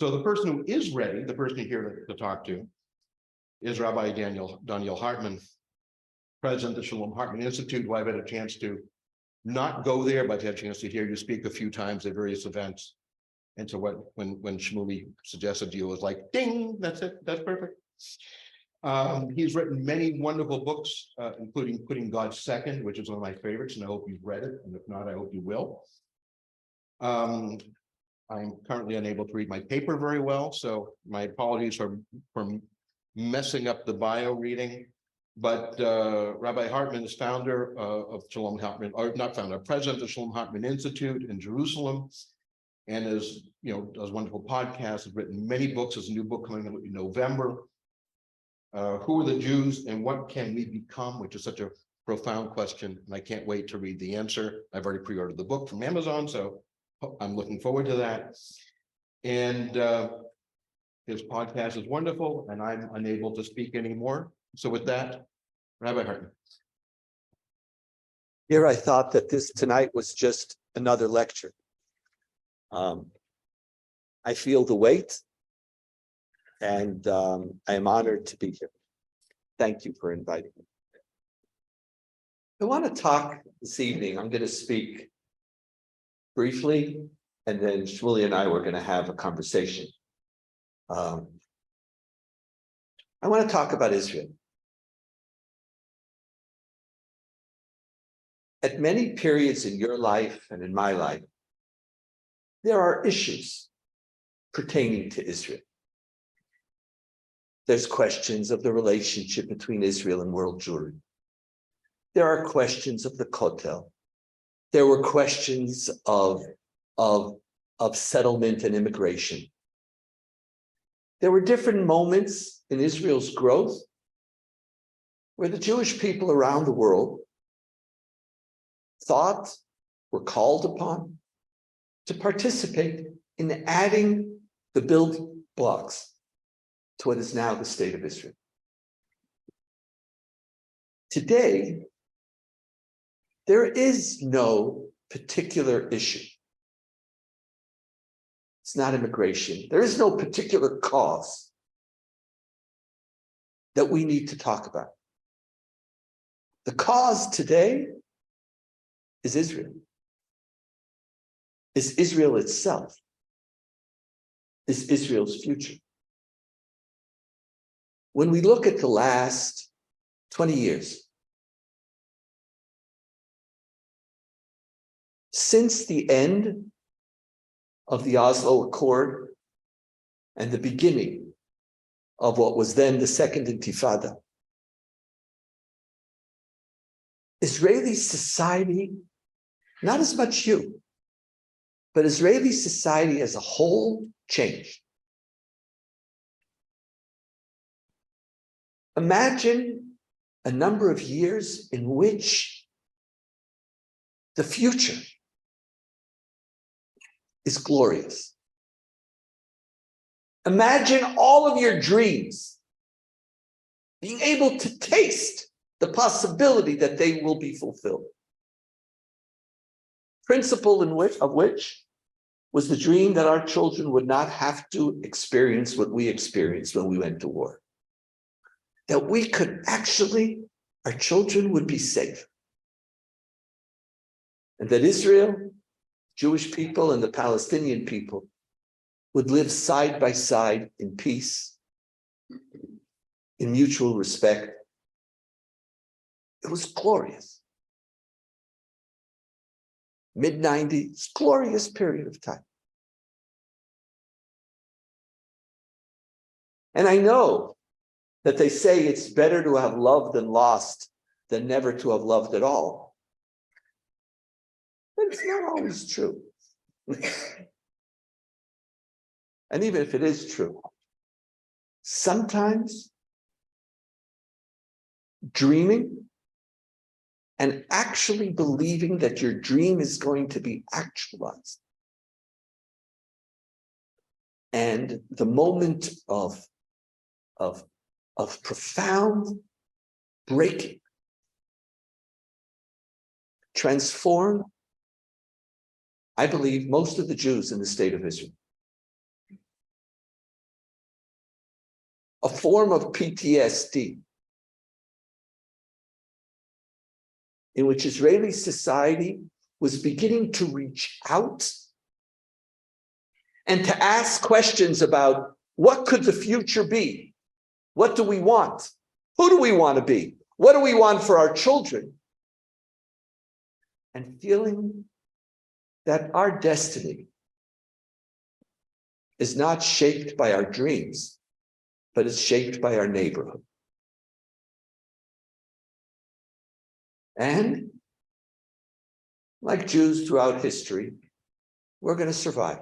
So the person who is ready, the person here to talk to, is Rabbi Donniel Hartman, president of the Shalom Hartman Institute, who I've had a chance to not go there, but I've had a chance to hear you speak a few times at various events. And so when Shmuley suggested you, it was like, ding, that's it, that's perfect. He's written many wonderful books, including Putting God Second, which is one of my favorites, and I hope you've read it, and if not, I hope you will. I'm currently unable to read my paper very well, so my apologies for messing up the bio reading. But Rabbi Hartman is founder of Shalom Hartman, or not founder, president of Shalom Hartman Institute in Jerusalem, and is, does wonderful podcasts, has written many books. There's a new book coming out in November. Who are the Jews and what can we become? Which is such a profound question, and I can't wait to read the answer. I've already pre-ordered the book from Amazon, so I'm looking forward to that. And his podcast is wonderful, and I'm unable to speak anymore. So with that, Rabbi Hartman. Here I thought that this tonight was just another lecture. I feel the weight, and I am honored to be here. Thank you for inviting me. I want to talk this evening. I'm going to speak briefly, and then Shmuley and I were going to have a conversation. I want to talk about Israel. At many periods in your life and in my life, there are issues pertaining to Israel. There's questions of the relationship between Israel and world Jewry. There are questions of the Kotel. There were questions of settlement and immigration. There were different moments in Israel's growth where the Jewish people around the world were called upon to participate in adding the building blocks to what is now the state of Israel. Today, there is no particular issue. It's not immigration. There is no particular cause that we need to talk about. The cause today is Israel. Is Israel itself. Is Israel's future. When we look at the last 20 years, since the end of the Oslo Accord and the beginning of what was then the Second Intifada, Israeli society, not as much you, but Israeli society as a whole changed. Imagine a number of years in which the future is glorious. Imagine all of your dreams being able to taste the possibility that they will be fulfilled. Principle of which was the dream that our children would not have to experience what we experienced when we went to war. That we could actually, our children would be safe. And that Israel, Jewish people, and the Palestinian people would live side by side in peace, in mutual respect. It was glorious. Mid-90s, glorious period of time. And I know that they say it's better to have loved and lost than never to have loved at all. But it's not always true. And even if it is true, sometimes dreaming and actually believing that your dream is going to be actualized, and the moment of profound breaking transform, I believe, most of the Jews in the state of Israel. a form of PTSD in which Israeli society was beginning to reach out and to ask questions about what could the future be? What do we want? Who do we want to be? What do we want for our children? And feeling that our destiny is not shaped by our dreams, but is shaped by our neighborhood. And like Jews throughout history, we're going to survive.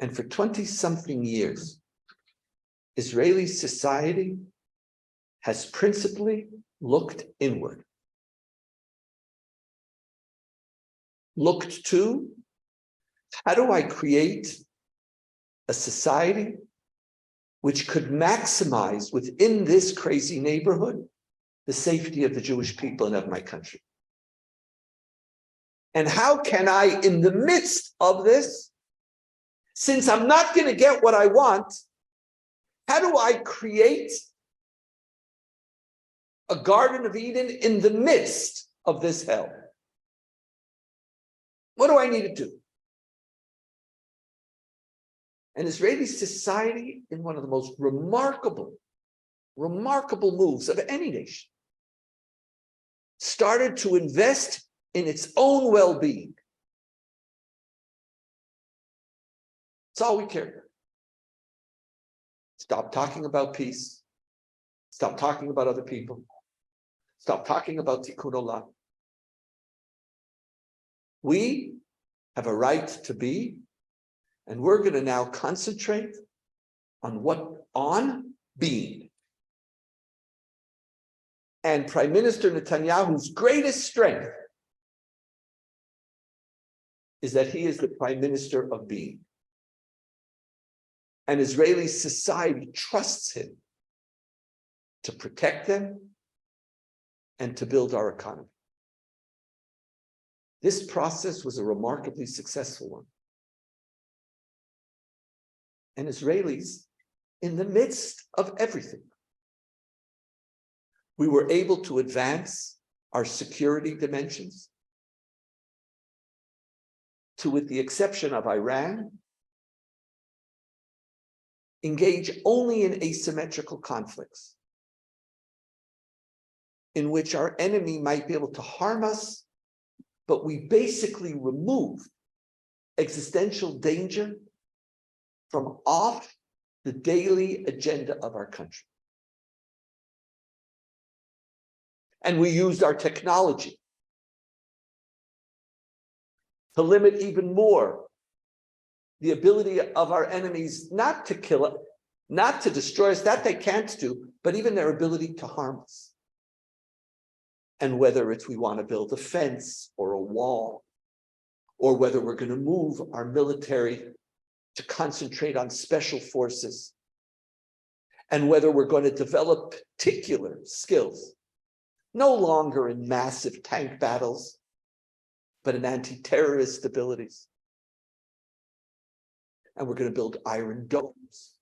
And for 20-something years, Israeli society has principally looked inward. Looked to, how do I create a society which could maximize within this crazy neighborhood the safety of the Jewish people and of my country? And how can I, in the midst of this, since I'm not going to get what I want, how do I create a Garden of Eden in the midst of this hell? What do I need to do? And Israeli society, in one of the most remarkable moves of any nation, started to invest in its own well-being. That's all we care about. Stop talking about peace. Stop talking about other people. Stop talking about tikkun olam. We have a right to be, and we're going to now concentrate on being. And Prime Minister Netanyahu's greatest strength is that he is the Prime Minister of being. And Israeli society trusts him to protect them and to build our economy. This process was a remarkably successful one. And Israelis, in the midst of everything, we were able to advance our security dimensions to, with the exception of Iran, engage only in asymmetrical conflicts in which our enemy might be able to harm us, but we basically remove existential danger from off the daily agenda of our country. And we used our technology to limit even more the ability of our enemies not to kill us, not to destroy us, that they can't do, but even their ability to harm us. And whether it's we want to build a fence or a wall, or whether we're going to move our military to concentrate on special forces, and whether we're going to develop particular skills, no longer in massive tank battles, but in anti-terrorist abilities. And we're going to build iron domes.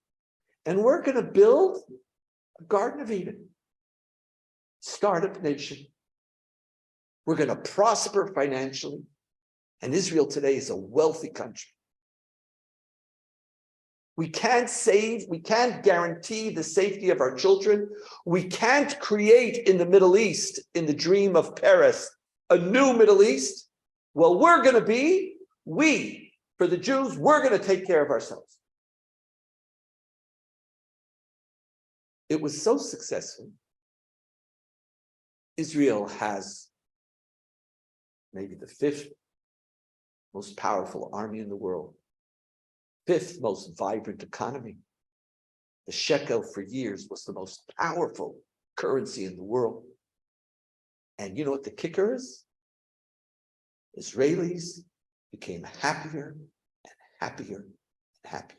And we're going to build a Garden of Eden, startup nation. We're going to prosper financially. And Israel today is a wealthy country. We can't guarantee the safety of our children. We can't create in the Middle East, in the dream of Paris, a new Middle East. Well, for the Jews, we're going to take care of ourselves. It was so successful. Israel has maybe the 5th most powerful army in the world, 5th most vibrant economy. The shekel for years was the most powerful currency in the world. And you know what the kicker is? Israelis became happier and happier and happier.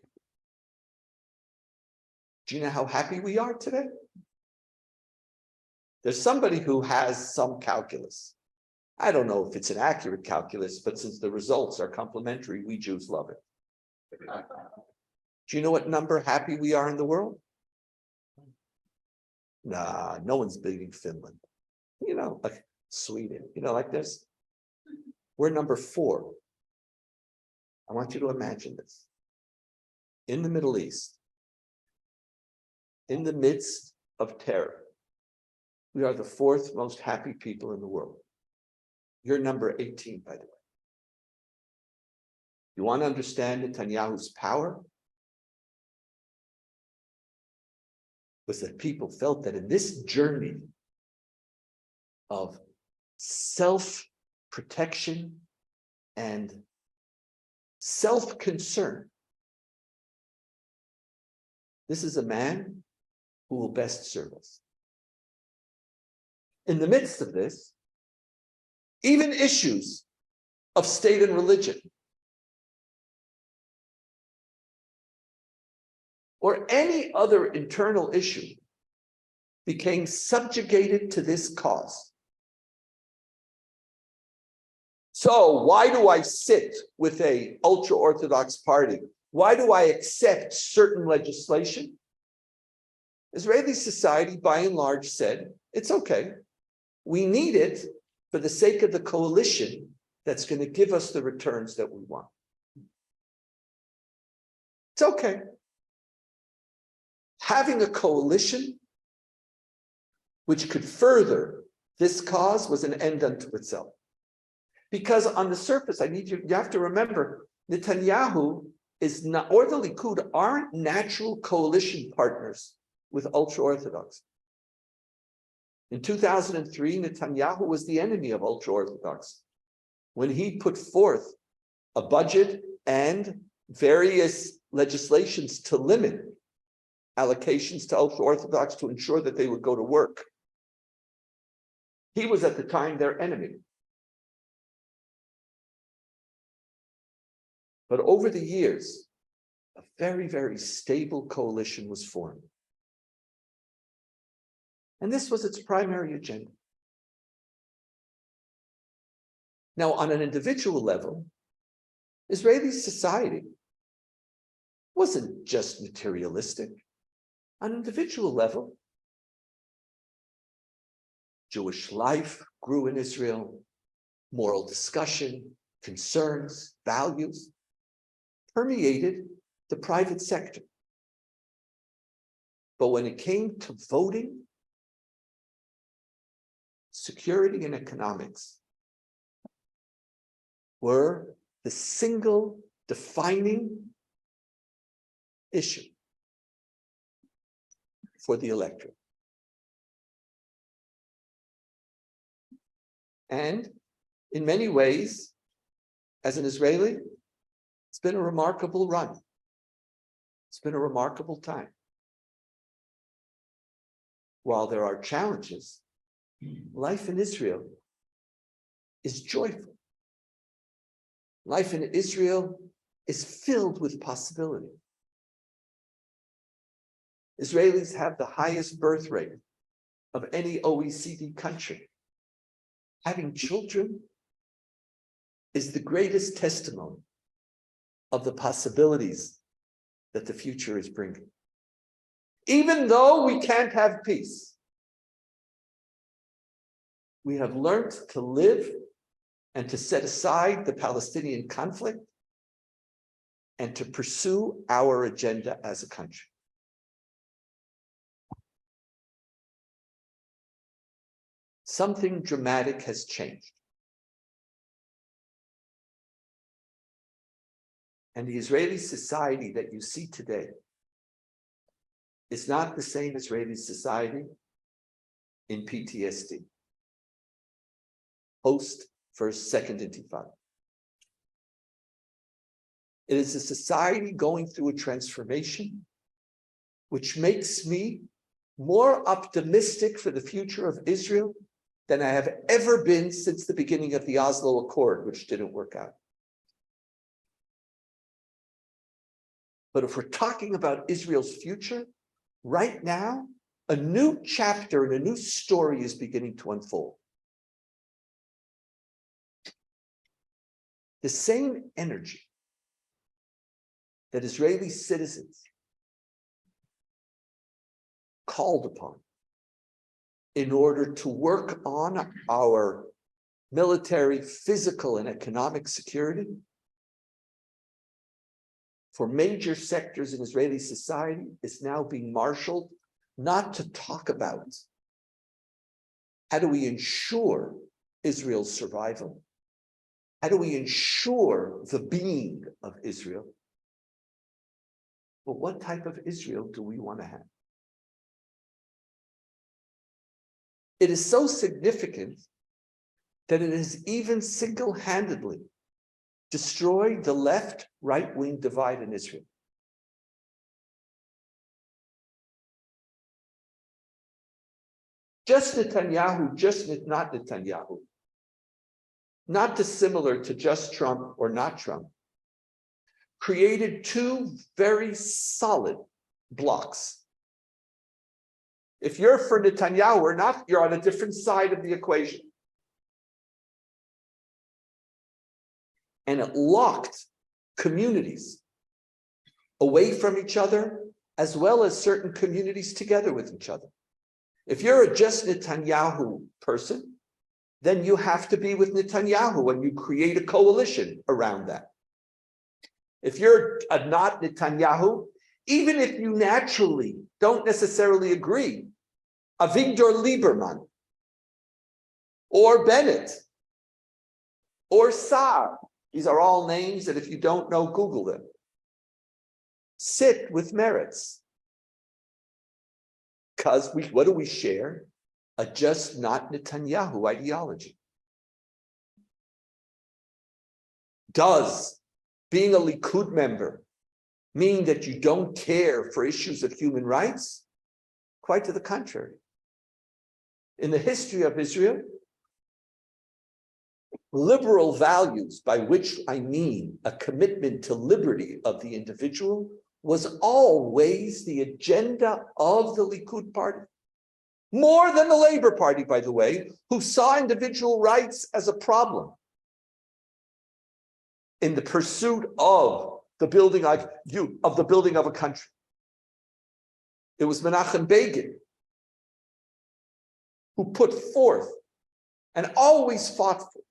Do you know how happy we are today? There's somebody who has some calculus. I don't know if it's an accurate calculus, but since the results are complementary, we Jews love it. Do you know what number happy we are in the world? Nah, no one's beating Finland. Like Sweden, like this. We're number 4. I want you to imagine this. In the Middle East, in the midst of terror, we are the 4th most happy people in the world. You're number 18, by the way. You want to understand Netanyahu's power? Was that people felt that in this journey of self-protection and self-concern, this is a man who will best serve us. In the midst of this, even issues of state and religion, or any other internal issue, became subjugated to this cause. So why do I sit with an ultra-Orthodox party? Why do I accept certain legislation? Israeli society, by and large, said, it's okay. We need it for the sake of the coalition that's going to give us the returns that we want. It's okay. Having a coalition which could further this cause was an end unto itself. Because on the surface, you have to remember, Netanyahu is not, or the Likud aren't natural coalition partners with ultra-Orthodox. In 2003, Netanyahu was the enemy of ultra-Orthodox when he put forth a budget and various legislations to limit allocations to ultra-Orthodox to ensure that they would go to work. He was at the time their enemy. But over the years, a very, very stable coalition was formed. And this was its primary agenda. Now, on an individual level, Israeli society wasn't just materialistic. On an individual level, Jewish life grew in Israel, moral discussion, concerns, values permeated the private sector. But when it came to voting, security and economics were the single defining issue for the electorate. And in many ways, as an Israeli, it's been a remarkable run. It's been a remarkable time. While there are challenges, life in Israel is joyful. Life in Israel is filled with possibility. Israelis have the highest birth rate of any OECD country. Having children is the greatest testimony of the possibilities that the future is bringing. Even though we can't have peace, we have learned to live and to set aside the Palestinian conflict and to pursue our agenda as a country. Something dramatic has changed. And the Israeli society that you see today is not the same Israeli society in PTSD, post First, Second Intifada. It is a society going through a transformation which makes me more optimistic for the future of Israel than I have ever been since the beginning of the Oslo Accord, which didn't work out. But if we're talking about Israel's future, right now, a new chapter and a new story is beginning to unfold. The same energy that Israeli citizens called upon in order to work on our military, physical, and economic security for major sectors in Israeli society is now being marshaled not to talk about how do we ensure Israel's survival, how do we ensure the being of Israel, but what type of Israel do we want to have? It is so significant that it has even single-handedly destroyed the left-right-wing divide in Israel. Just Netanyahu, not Netanyahu, not dissimilar to just Trump or not Trump, created two very solid blocks. If you're for Netanyahu or not, you're on a different side of the equation. And it locked communities away from each other, as well as certain communities together with each other. If you're a just Netanyahu person, then you have to be with Netanyahu and you create a coalition around that. If you're a not Netanyahu, even if you naturally don't necessarily agree, Avigdor Lieberman, or Bennett, or Saar, these are all names that if you don't know, Google them. Sit with Meretz. Because what do we share? A just not Netanyahu ideology. Does being a Likud member mean that you don't care for issues of human rights? Quite to the contrary. In the history of Israel, liberal values, by which I mean a commitment to liberty of the individual, was always the agenda of the Likud party. More than the Labor Party, by the way, who saw individual rights as a problem in the pursuit of the building of a country. It was Menachem Begin who put forth and always fought for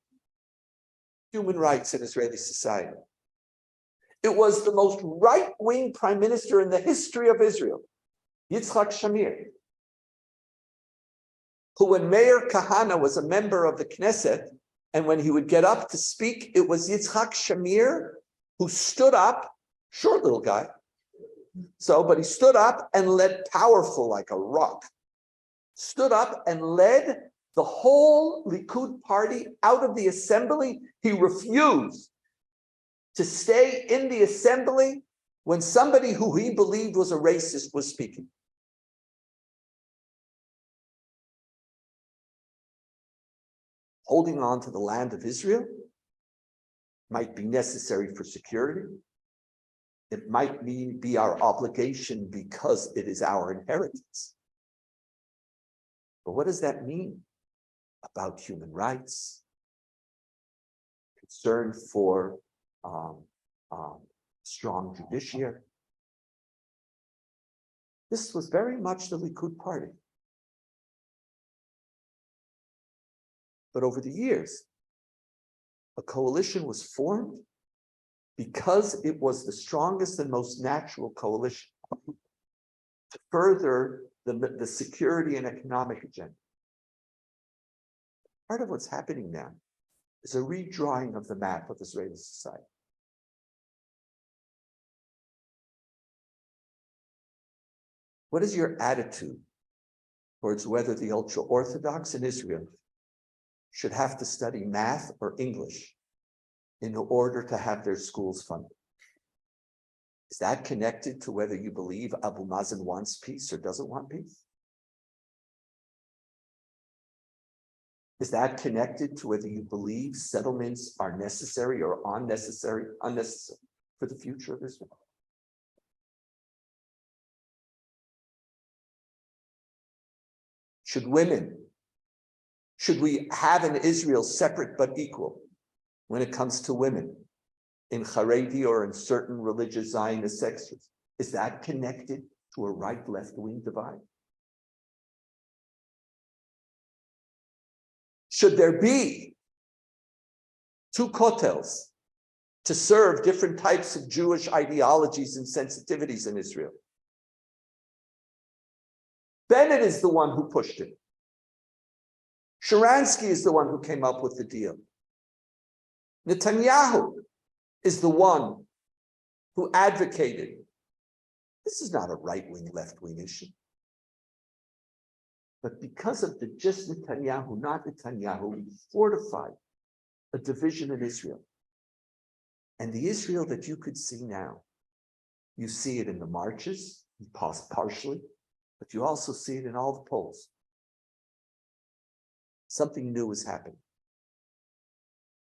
human rights in Israeli society. It was the most right-wing prime minister in the history of Israel, Yitzhak Shamir, who when Meir Kahane was a member of the Knesset, and when he would get up to speak, it was Yitzhak Shamir who stood up, short little guy, but he stood up and led, powerful like a rock, stood up and led the whole Likud party out of the assembly. He refused to stay in the assembly when somebody who he believed was a racist was speaking. Holding on to the land of Israel might be necessary for security. It might be our obligation because it is our inheritance. But what does that mean about human rights, concern for strong judiciary? This was very much the Likud party. But over the years, a coalition was formed because it was the strongest and most natural coalition to further the security and economic agenda. Part of what's happening now is a redrawing of the map of Israeli society. What is your attitude towards whether the ultra-Orthodox in Israel should have to study math or English in order to have their schools funded? Is that connected to whether you believe Abu Mazen wants peace or doesn't want peace? Is that connected to whether you believe settlements are necessary or unnecessary for the future of Israel? Should we have an Israel separate but equal when it comes to women in Haredi or in certain religious Zionist sections, is that connected to a right-left wing divide? Should there be two kotels to serve different types of Jewish ideologies and sensitivities in Israel? Bennett is the one who pushed it. Sharansky is the one who came up with the deal. Netanyahu is the one who advocated. This is not a right-wing, left-wing issue. But because of the just Netanyahu, not Netanyahu, we fortified a division in Israel. And the Israel that you could see now, you see it in the marches, partially, but you also see it in all the polls. Something new is happening.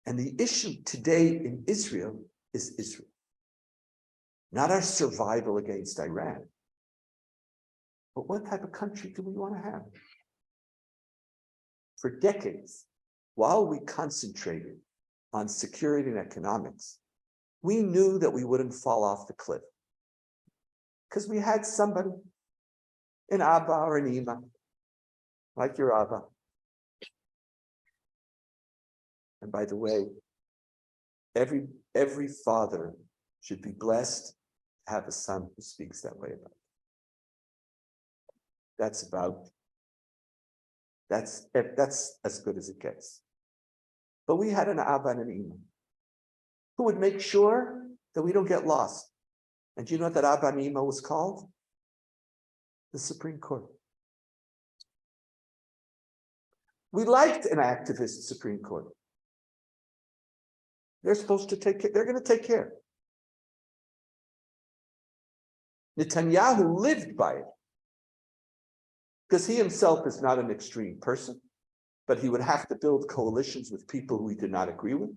And the issue today in Israel is Israel, not our survival against Iran, but what type of country do we want to have? For decades, while we concentrated on security and economics, we knew that we wouldn't fall off the cliff because we had somebody, an Abba or an Ima, like your Abba. And by the way, every father should be blessed to have a son who speaks that way about it. That's as good as it gets. But we had an Abba and an Ima who would make sure that we don't get lost. And do you know what that Abba and Ima was called? The Supreme Court. We liked an activist Supreme Court. They're supposed to take care, they're going to take care. Netanyahu lived by it because he himself is not an extreme person, but he would have to build coalitions with people who he did not agree with.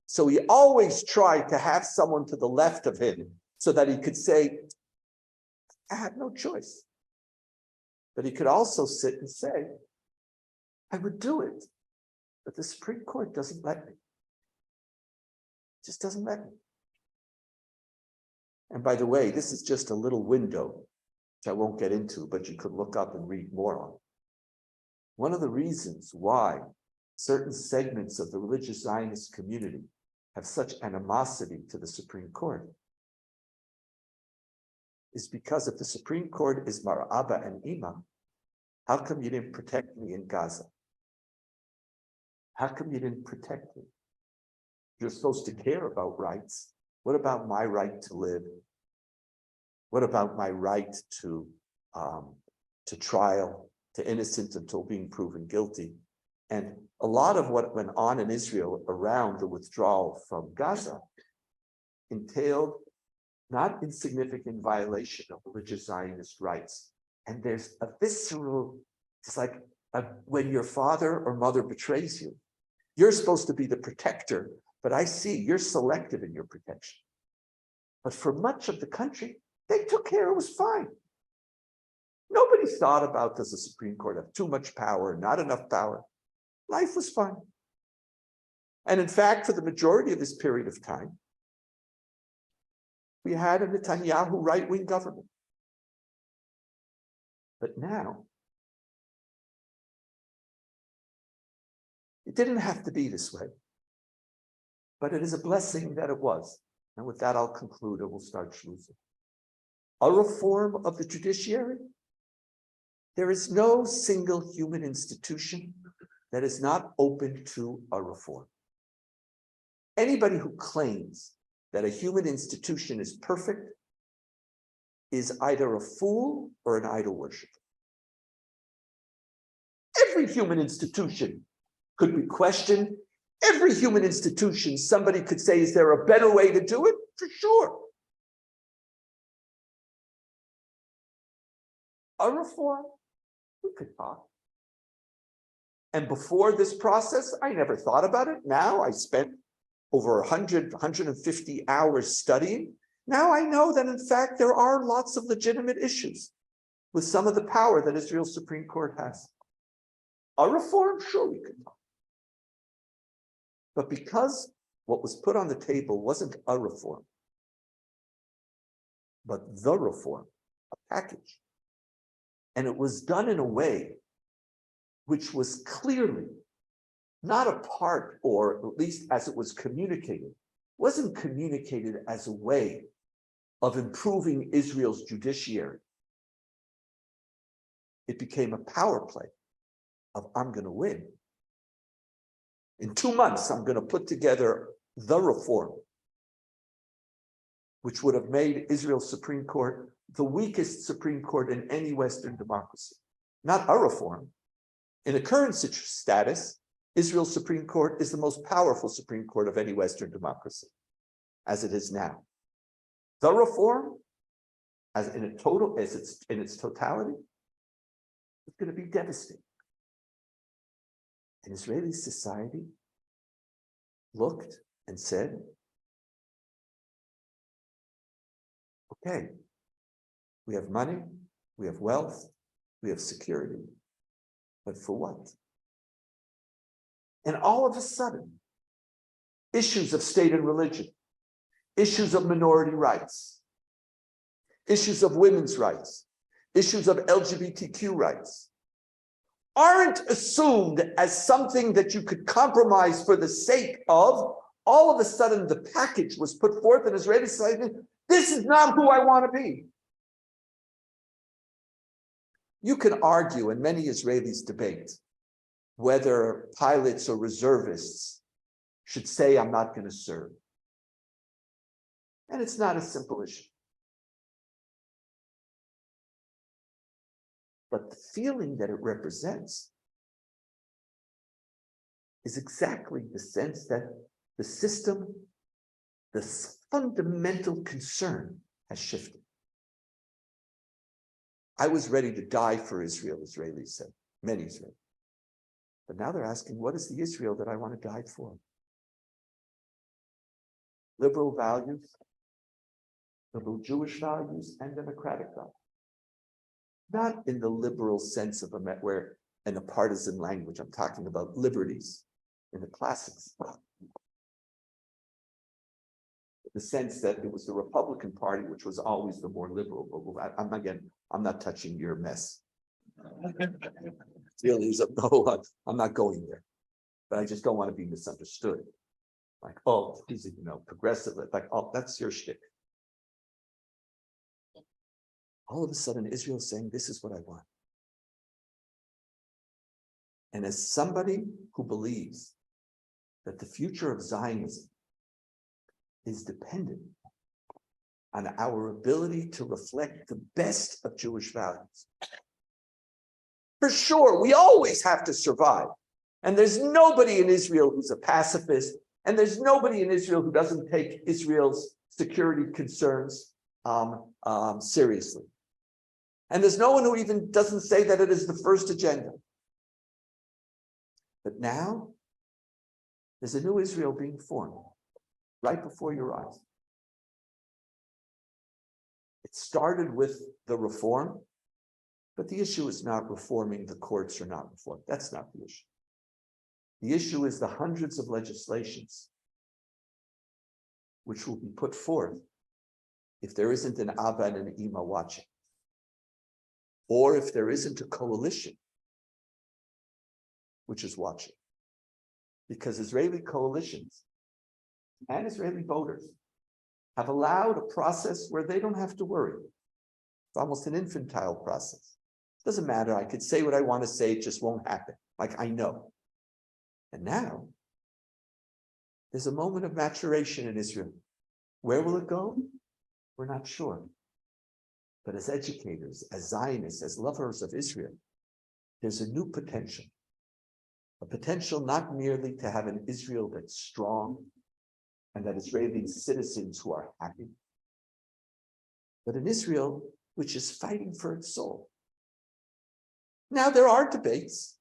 So he always tried to have someone to the left of him so that he could say, I had no choice. But he could also sit and say, I would do it, but the Supreme Court doesn't let me. It just doesn't let me. And by the way, this is just a little window, which I won't get into, but you could look up and read more on. One of the reasons why certain segments of the religious Zionist community have such animosity to the Supreme Court is because if the Supreme Court is Mar Abba and Ima, how come you didn't protect me in Gaza? How come you didn't protect me? You're supposed to care about rights. What about my right to live? What about my right to trial, to innocent until being proven guilty? And a lot of what went on in Israel around the withdrawal from Gaza entailed not insignificant violation of religious Zionist rights. And there's a visceral, it's like when your father or mother betrays you, you're supposed to be the protector, but I see you're selective in your protection. But for much of the country, they took care, it was fine. Nobody thought about, does the Supreme Court have too much power, not enough power? Life was fine. And in fact, for the majority of this period of time, we had a Netanyahu right-wing government. But now, it didn't have to be this way. But it is a blessing that it was. And with that, I'll conclude and we'll start schlusing. A reform of the judiciary. There is no single human institution that is not open to a reform. Anybody who claims that a human institution is perfect is either a fool or an idol worshiper. Every human institution could be questioned. Every human institution, somebody could say, is there a better way to do it? For sure. A reform, we could talk. And before this process, I never thought about it. Now I spent over 100, 150 hours studying. Now I know that in fact, there are lots of legitimate issues with some of the power that Israel's Supreme Court has. A reform, sure we could talk. But because what was put on the table wasn't a reform, but the reform, a package. And it was done in a way which was clearly not a part, or at least as it was communicated, wasn't communicated as a way of improving Israel's judiciary. It became a power play of I'm going to win. In 2 months, I'm going to put together the reform, which would have made Israel's Supreme Court the weakest Supreme Court in any Western democracy. Not a reform. In the current status, Israel's Supreme Court is the most powerful Supreme Court of any Western democracy, as it is now. The reform, as in its totality, is going to be devastating. And Israeli society looked and said, okay, we have money, we have wealth, we have security, but for what? And all of a sudden, issues of state and religion, issues of minority rights, issues of women's rights, issues of LGBTQ rights, aren't assumed as something that you could compromise for the sake of. All of a sudden, the package was put forth in Israeli society. This is not who I want to be. You can argue, and many Israelis debate, whether pilots or reservists should say, I'm not going to serve. And it's not a simple issue. But the feeling that it represents is exactly the sense that the system, the fundamental concern has shifted. I was ready to die for Israel, Israelis said, many Israelis. But now they're asking, what is the Israel that I want to die for? Liberal values, liberal Jewish values, and democratic values. Not in the liberal sense of where in a partisan language, I'm talking about liberties in the classics. The sense that it was the Republican Party, which was always the more liberal. I'm not touching your mess. No, I'm not going there. But I just don't want to be misunderstood. Like, oh, he's, progressive. Like, oh, that's your shtick. All of a sudden, Israel's saying, this is what I want. And as somebody who believes that the future of Zionism is dependent on our ability to reflect the best of Jewish values. For sure, we always have to survive. And there's nobody in Israel who's a pacifist, and there's nobody in Israel who doesn't take Israel's security concerns seriously. And there's no one who even doesn't say that it is the first agenda. But now, there's a new Israel being formed right before your eyes. It started with the reform, but the issue is not reforming the courts or not reform. That's not the issue. The issue is the hundreds of legislations which will be put forth if there isn't an Abba and an Ima watching, or if there isn't a coalition which is watching. Because Israeli coalitions and Israeli voters have allowed a process where they don't have to worry. It's almost an infantile process. It doesn't matter. I could say what I want to say. It just won't happen. Like, I know. And now, there's a moment of maturation in Israel. Where will it go? We're not sure. But as educators, as Zionists, as lovers of Israel, there's a new potential. A potential not merely to have an Israel that's strong and that Israeli citizens who are happy, but an Israel which is fighting for its soul. Now, there are debates.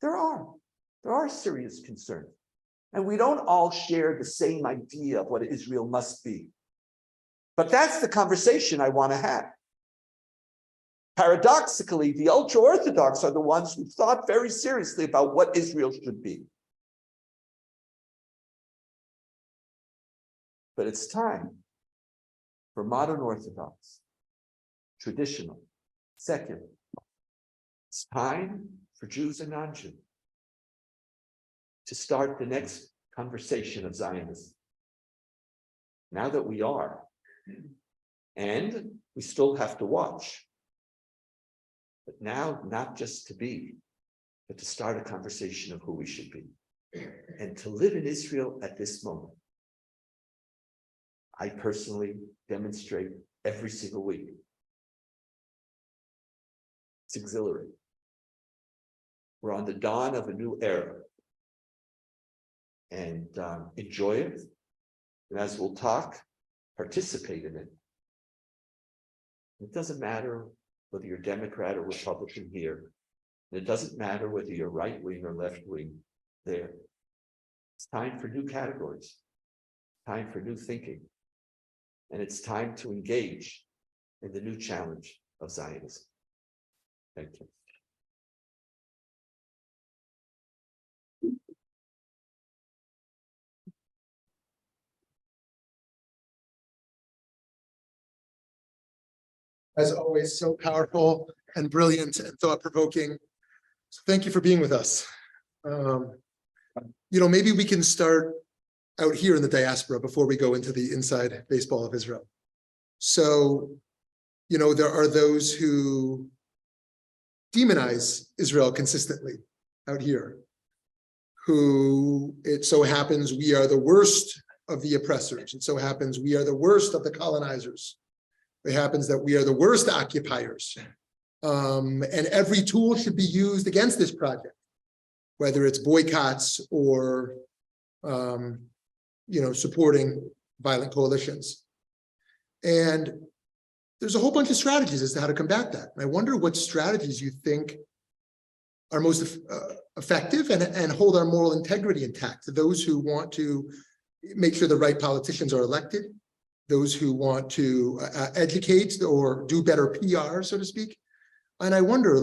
There are serious concerns. And we don't all share the same idea of what Israel must be. But that's the conversation I want to have. Paradoxically, the ultra-Orthodox are the ones who thought very seriously about what Israel should be. But it's time for modern Orthodox, traditional, secular. It's time for Jews and non-Jews to start the next conversation of Zionism. Now that we are, and we still have to watch, but now not just to be, but to start a conversation of who we should be. And to live in Israel at this moment, I personally demonstrate every single week. It's exhilarating. We're on the dawn of a new era. And enjoy it. And as we'll talk, participate in it. It doesn't matter whether you're Democrat or Republican here. And it doesn't matter whether you're right wing or left wing there. It's time for new categories, time for new thinking. And it's time to engage in the new challenge of Zionism. Thank you. As always, so powerful and brilliant and thought-provoking. So thank you for being with us. Maybe we can start out here in the diaspora before we go into the inside baseball of Israel. So, there are those who demonize Israel consistently out here, who it so happens we are the worst of the oppressors. It so happens we are the worst of the colonizers. It happens that we are the worst occupiers. And every tool should be used against this project, whether it's boycotts or, supporting violent coalitions. And there's a whole bunch of strategies as to how to combat that. And I wonder what strategies you think are most effective and hold our moral integrity intact. Those who want to make sure the right politicians are elected, those who want to educate or do better PR, so to speak. And I wonder,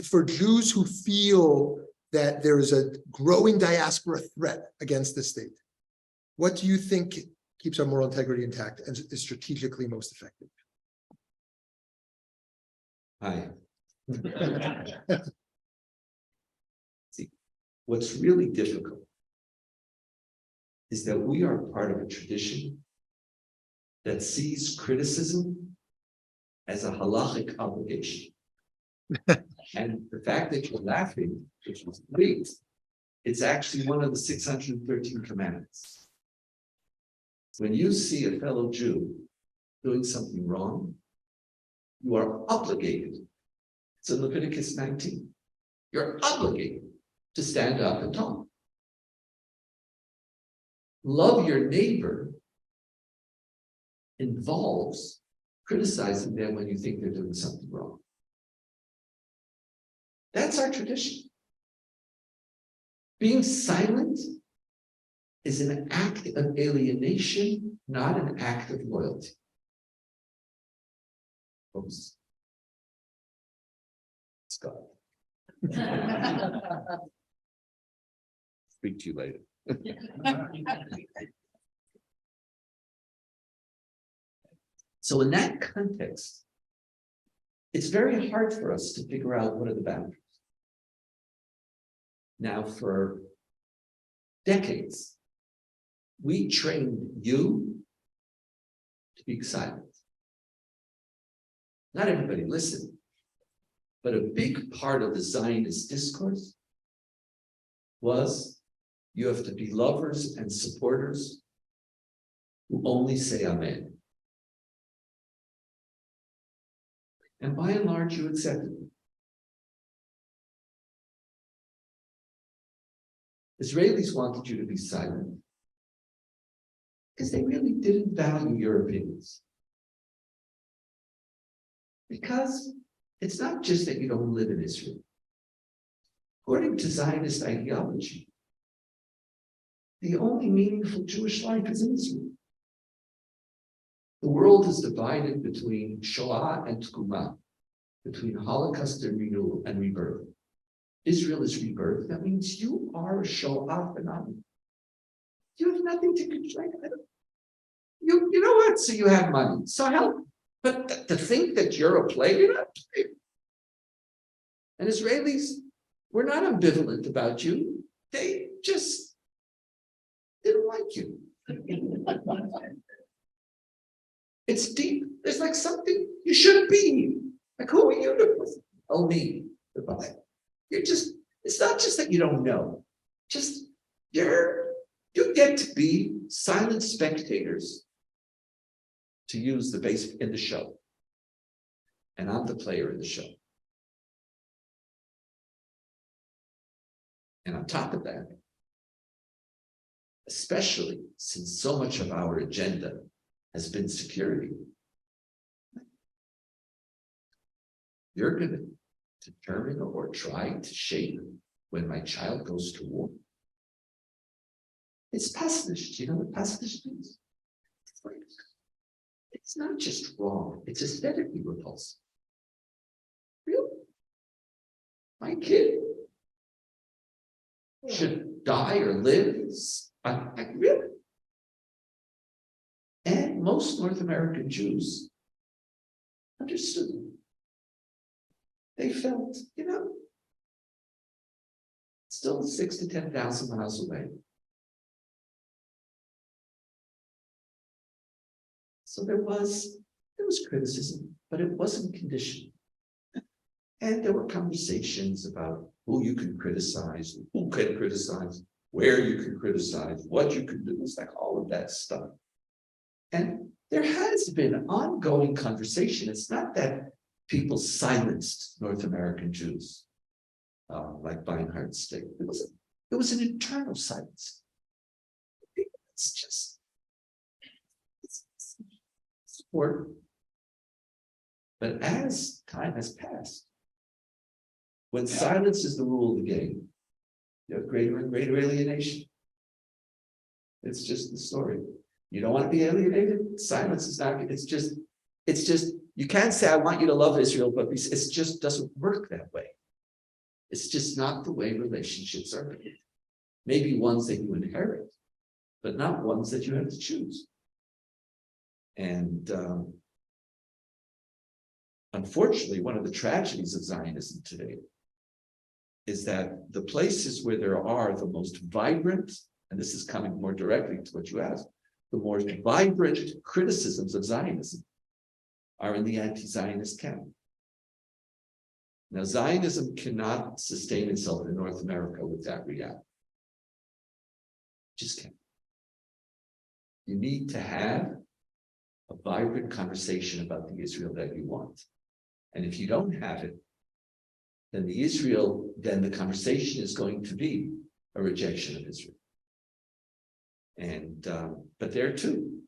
for Jews who feel that there is a growing diaspora threat against the state, what do you think keeps our moral integrity intact and is strategically most effective? Hi. See, what's really difficult is that we are part of a tradition that sees criticism as a halachic obligation. And the fact that you're laughing, which was great, it's actually one of the 613 commandments. When you see a fellow Jew doing something wrong, you are obligated. It's in Leviticus 19. You're obligated to stand up and talk. Love your neighbor involves criticizing them when you think they're doing something wrong. That's our tradition. Being silent is an act of alienation, not an act of loyalty. Oops. Scott. Speak to you later. So in that context, it's very hard for us to figure out what are the boundaries. Now, for decades, we trained you to be silent. Not everybody listened, but a big part of the Zionist discourse was you have to be lovers and supporters who only say amen. And by and large, you accepted it. Israelis wanted you to be silent because they really didn't value your opinions. Because it's not just that you don't live in Israel. According to Zionist ideology, the only meaningful Jewish life is in Israel. The world is divided between Shoah and Tkuma, between Holocaust and renewal and rebirth. Israel is rebirth. That means you are a Shoah phenomenon. You have nothing to control. You know what? So you have money. So help. But to think that you're a player, you're not a player. And Israelis, we're not ambivalent about you. They just didn't like you. It's deep. There's like something you shouldn't be. Like, who are you to tell me about it? You're just, it's not just that you don't know. Just you get to be silent spectators, to use the base in the show. And I'm the player in the show. And on top of that, especially since so much of our agenda has been security, you're going to determine or try to shape when my child goes to war. It's pasnish. You know what pasnish means? It's not just wrong, it's aesthetically repulsive. Really? My kid should die or live? Really? And most North American Jews understood. They felt, still 6,000 to 10,000 miles away. So there was criticism, but it wasn't conditioned. And there were conversations about who you can criticize, who can criticize, where you can criticize, what you can do. It's like all of that stuff. And there has been ongoing conversation. It's not that people silenced North American Jews, like Beinhart's state. It was an internal silence. It's just, it's important. But as time has passed, when silence is the rule of the game, you have greater and greater alienation. It's just the story. You don't want to be alienated? Silence is not, it's just, you can't say, I want you to love Israel, but it just doesn't work that way. It's just not the way relationships are made. Maybe ones that you inherit, but not ones that you have to choose. And unfortunately, one of the tragedies of Zionism today is that the places where there are the most vibrant, and this is coming more directly to what you asked, the more vibrant criticisms of Zionism are in the anti-Zionist camp. Now, Zionism cannot sustain itself in North America with that reality. Just can't. You need to have a vibrant conversation about the Israel that you want. And if you don't have it, then the conversation is going to be a rejection of Israel. And, but there too,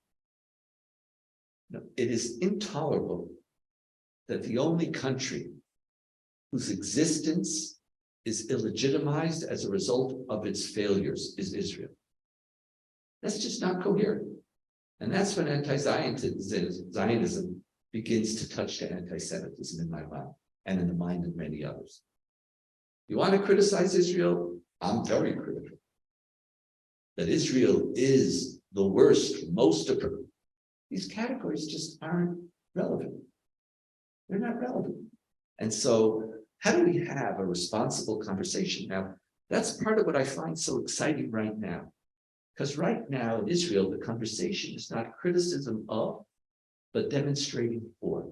it is intolerable that the only country whose existence is illegitimized as a result of its failures is Israel. That's just not coherent. And that's when anti-Zionism begins to touch to anti-Semitism in my mind and in the mind of many others. You want to criticize Israel? I'm very critical. That Israel is the worst, most oppressive. These categories just aren't relevant. They're not relevant. And so how do we have a responsible conversation? Now, that's part of what I find so exciting right now. Because right now in Israel, the conversation is not criticism of, but demonstrating for.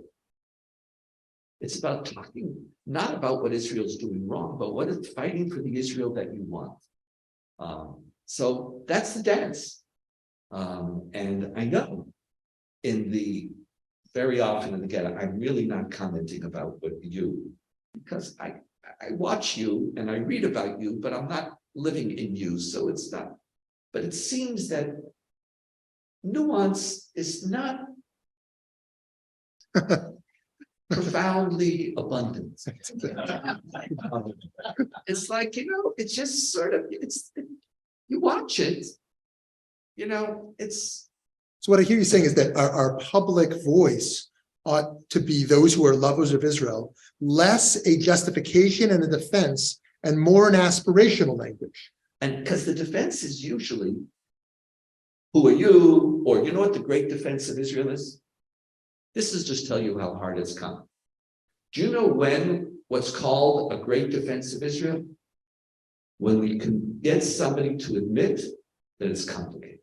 It's about talking, not about what Israel's doing wrong, but what is fighting for the Israel that you want. So that's the dance. And I know very often, and again, I'm really not commenting about what you do, because I watch you and I read about you, but I'm not living in you, so it's not. But it seems that nuance is not profoundly abundant. It's like, it's just sort of, you watch it, it's. So what I hear you saying is that our public voice ought to be those who are lovers of Israel, less a justification and a defense, and more an aspirational language. And because the defense is usually, who are you? Or you know what the great defense of Israel is? This is just tell you how hard it's come. Do you know when what's called a great defense of Israel? When we can get somebody to admit that it's complicated.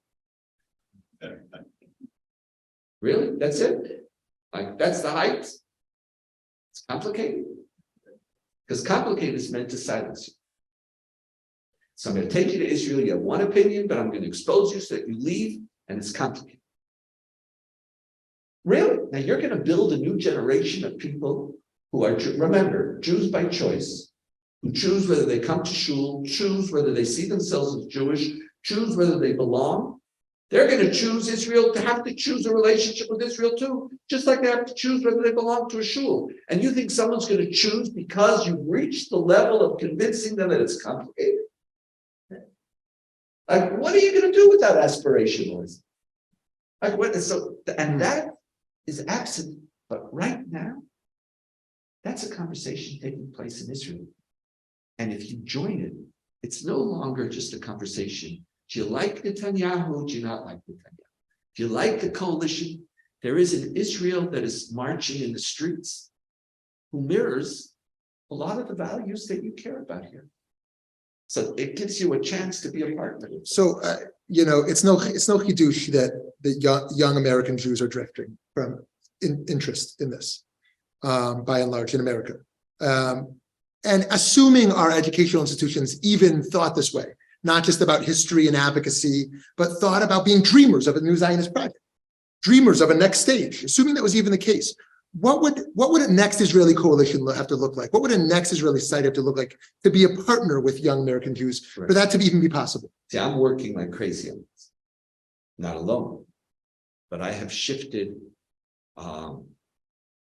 Really? That's it? Like, that's the height? It's complicated? Because complicated is meant to silence you. So I'm going to take you to Israel. You have one opinion, but I'm going to expose you so that you leave, and it's complicated. Really? Now you're going to build a new generation of people who are, remember, Jews by choice, who choose whether they come to shul, choose whether they see themselves as Jewish, choose whether they belong. They're going to choose Israel, to have to choose a relationship with Israel too, just like they have to choose whether they belong to a shul. And you think someone's going to choose because you've reached the level of convincing them that it's complicated? Like, what are you going to do with that aspirationalism? Like, what? So, and that is absent. But right now, that's a conversation taking place in Israel. And if you join it, it's no longer just a conversation. Do you like Netanyahu? Do you not like Netanyahu? Do you like the coalition? There is an Israel that is marching in the streets who mirrors a lot of the values that you care about here. So it gives you a chance to be a partner. So, it's no chidush that young American Jews are drifting from interest in this, by and large in America. And assuming our educational institutions even thought this way, not just about history and advocacy, but thought about being dreamers of a new Zionist project, dreamers of a next stage, assuming that was even the case. What would a next Israeli coalition have to look like? What would a next Israeli site have to look like to be a partner with young American Jews, for that to even be possible? See, I'm working like crazy on this, not alone, but I have shifted the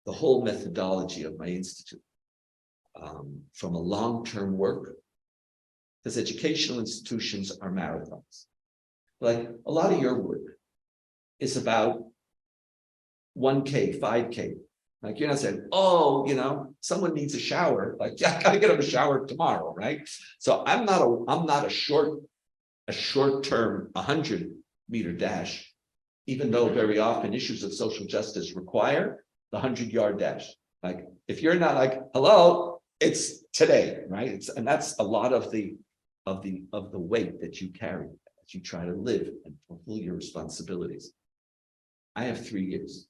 whole methodology of my institute from a long-term work, because educational institutions are marathons. Like a lot of your work is about 1K, 5K. Like you're not saying, oh, someone needs a shower. Like, yeah, I gotta get him a shower tomorrow, right? So I'm not a short-term 100-meter dash, even though very often issues of social justice require the 100-yard dash. Like if you're not like, hello, it's today, right? And that's a lot of the weight that you carry as you try to live and fulfill your responsibilities. I have 3 years.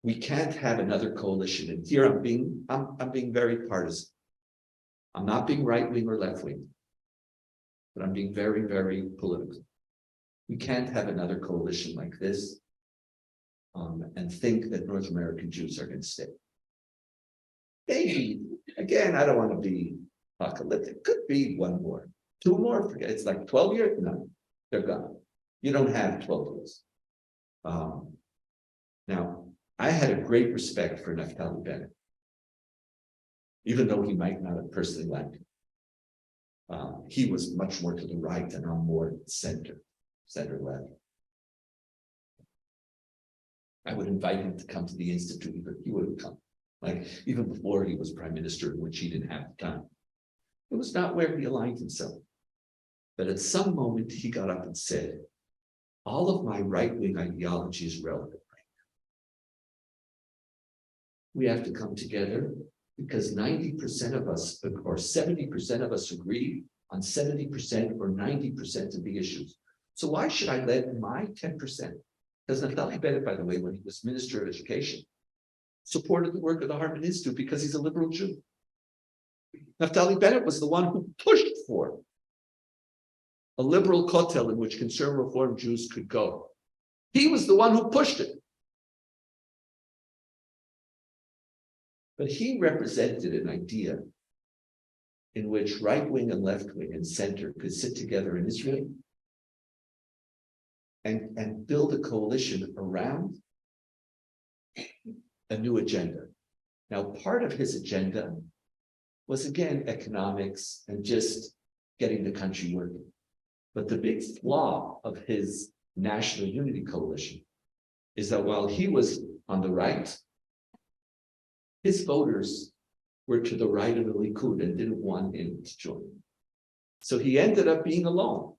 We can't have another coalition. And here I'm being very partisan. I'm not being right-wing or left-wing, but I'm being very, very political. We can't have another coalition like this and think that North American Jews are going to stay. Maybe, again, I don't want to be apocalyptic. Could be 1 more, 2 more. Forget it's like 12 years. No, they're gone. You don't have 12 years. Now, I had a great respect for Naftali Bennett, even though he might not have personally liked him. He was much more to the right, and I'm more center left. I would invite him to come to the Institute, but he wouldn't come. Like even before he was prime minister, which he didn't have the time. It was not where he aligned himself. But at some moment he got up and said, all of my right-wing ideology is relevant right now. We have to come together because 90% of us or 70% of us agree on 70% or 90% of the issues. So why should I let my 10%? Because Naftali Bennett, by the way, when he was Minister of Education, supported the work of the Hartman Institute because he's a liberal Jew. Naftali Bennett was the one who pushed for a liberal kotel in which conservative Reform Jews could go. He was the one who pushed it. But he represented an idea in which right-wing and left-wing and center could sit together in Israel and build a coalition around a new agenda. Now, part of his agenda was, again, economics and just getting the country working. But the big flaw of his National Unity Coalition is that while he was on the right, his voters were to the right of the Likud and didn't want him to join. So he ended up being alone.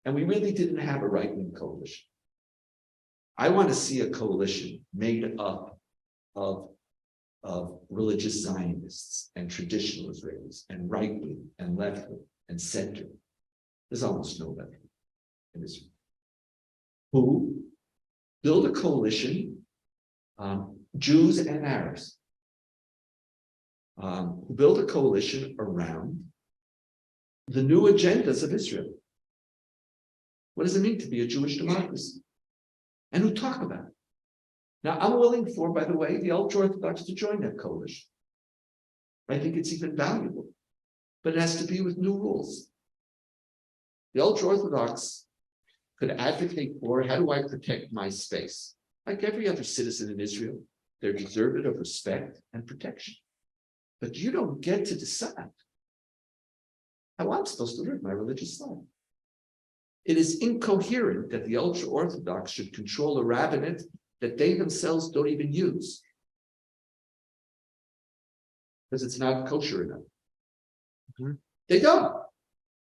And we really didn't have a right-wing coalition. I want to see a coalition made up of religious Zionists and traditional Israelis and right-wing and left-wing and center. There's almost no left-wing in Israel. Who build a coalition, Jews and Arabs, who build a coalition around the new agendas of Israel. What does it mean to be a Jewish democracy? And who talk about it. Now, I'm willing for, by the way, the ultra-Orthodox to join that coalition. I think it's even valuable, but it has to be with new rules. The ultra-Orthodox could advocate for, how do I protect my space? Like every other citizen in Israel, they're deserving of respect and protection. But you don't get to decide how I'm supposed to live my religious life. It is incoherent that the ultra-Orthodox should control a rabbinate that they themselves don't even use, because it's not kosher enough. Mm-hmm. They don't.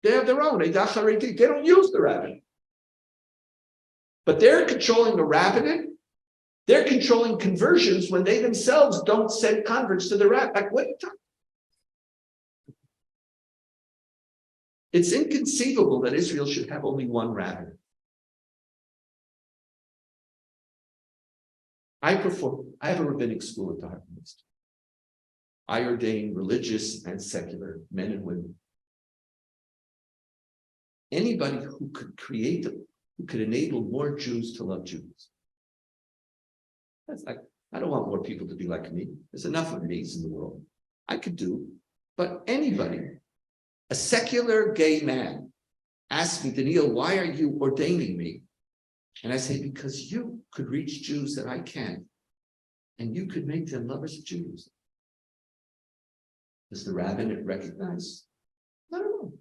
They have their own. They don't use the rabbinate. But they're controlling the rabbinate. They're controlling conversions when they themselves don't send converts to the rabbinate. Like, what are you talking? It's inconceivable that Israel should have only one rabbinate. I have a rabbinic school at the Hartman Institute. I ordain religious and secular men and women. Anybody who could create them, who could enable more Jews to love Jews. That's like, I don't want more people to be like me. There's enough of me's in the world. I could do, but anybody, a secular gay man, asks me, Donniel, why are you ordaining me? And I say, because you could reach Jews that I can't, and you could make them lovers of Jews. Does the rabbinate recognize? I don't know.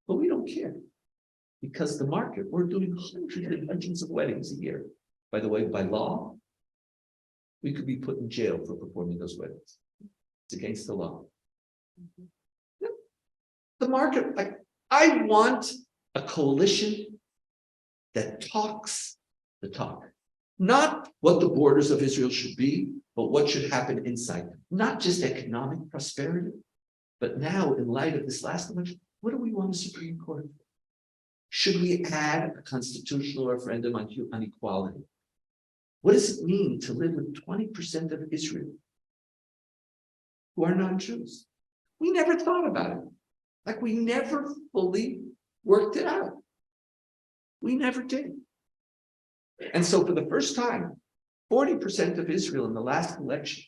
But we don't care. Because the market, we're doing hundreds and hundreds of weddings a year. By the way, by law, we could be put in jail for performing those weddings. It's against the law. Mm-hmm. The market, like, I want a coalition that talks the talk. Not what the borders of Israel should be, but what should happen inside. Not just economic prosperity, but now, in light of this last election, what do we want a Supreme Court for? Should we add a constitutional referendum on equality? What does it mean to live with 20% of Israel who are non-Jews? We never thought about it. Like, we never fully worked it out. We never did. And so for the first time, 40% of Israel in the last election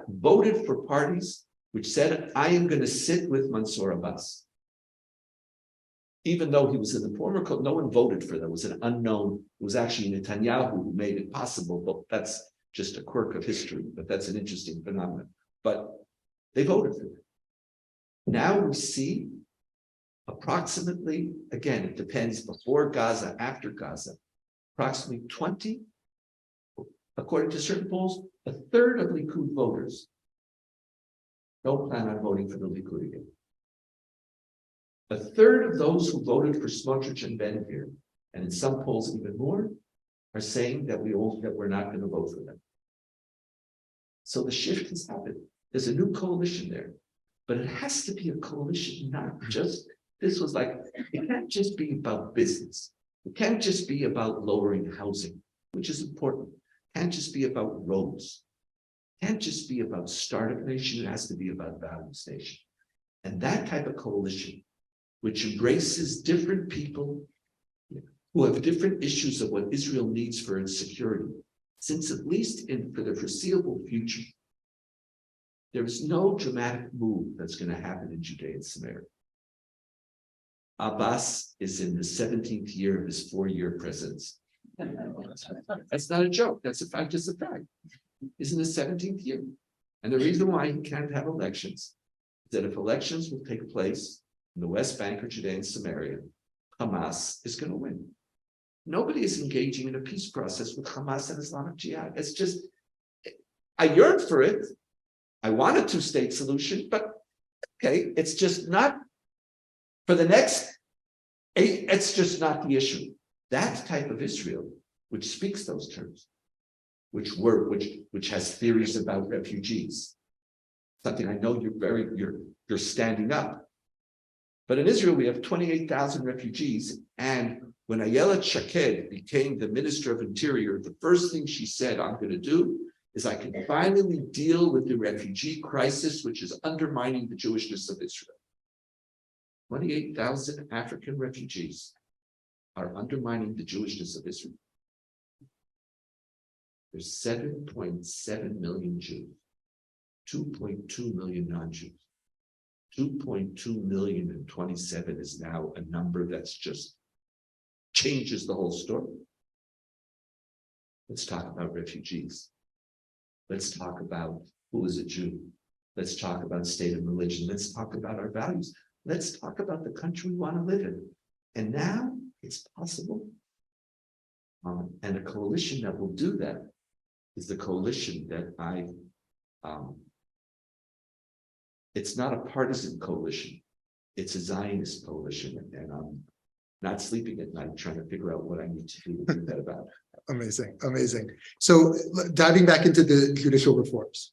voted for parties which said, I am going to sit with Mansour Abbas. Even though he was in the former code, no one voted for that. It was an unknown. It was actually Netanyahu who made it possible, but that's just a quirk of history, but that's an interesting phenomenon. But they voted for it. Now we see approximately, again, it depends, before Gaza, after Gaza, approximately 20, according to certain polls, a third of Likud voters don't plan on voting for the Likud again. A third of those who voted for Smotrich and Ben-Gvir, and in some polls even more, are saying that we're not going to vote for them. So the shift has happened. There's a new coalition there, but it has to be a coalition, not just, this was like, it can't just be about business. It can't just be about lowering housing, which is important. It can't just be about roads. It can't just be about startup nation. It has to be about values nation. And that type of coalition, which embraces different people who have different issues of what Israel needs for its security, since at least for the foreseeable future, there is no dramatic move that's going to happen in Judea and Samaria. Abbas is in the 17th year of his 4-year presidency. That's not a joke. That's a fact, just a fact. He's in the 17th year. And the reason why he can't have elections is that if elections will take place in the West Bank or Judea and Samaria, Hamas is going to win. Nobody is engaging in a peace process with Hamas and Islamic Jihad. It's just, I yearn for it. I want a two-state solution, but okay, it's just not for the next It's just not the issue. That type of Israel, which speaks those terms, which has theories about refugees, something I know you're standing up. But in Israel, we have 28,000 refugees. And when Ayelet Shaked became the Minister of Interior, the first thing she said, I'm going to do is I can finally deal with the refugee crisis, which is undermining the Jewishness of Israel. 28,000 African refugees are undermining the Jewishness of Israel. There's 7.7 million Jews, 2.2 million non-Jews. 2.2 million and 27 is now a number that's just changes the whole story. Let's talk about refugees. Let's talk about who is a Jew. Let's talk about state and religion. Let's talk about our values. Let's talk about the country we want to live in. And now it's possible. And a coalition that will do that is the coalition that it's not a partisan coalition. It's a Zionist coalition. And I'm not sleeping at night trying to figure out what I need to do that about. Amazing, amazing. So diving back into the judicial reforms.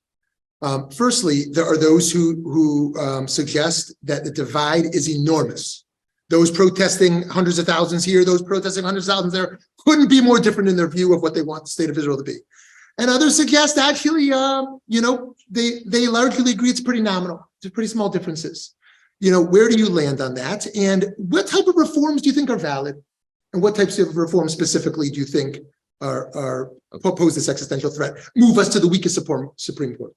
Firstly, there are those who suggest that the divide is enormous. Those protesting hundreds of thousands here, those protesting hundreds of thousands there, couldn't be more different in their view of what they want the state of Israel to be. And others suggest actually, they largely agree it's pretty nominal. It's pretty small differences. Where do you land on that? And what type of reforms do you think are valid? And what types of reforms specifically do you think are pose this existential threat? Move us to the weakest Supreme Court.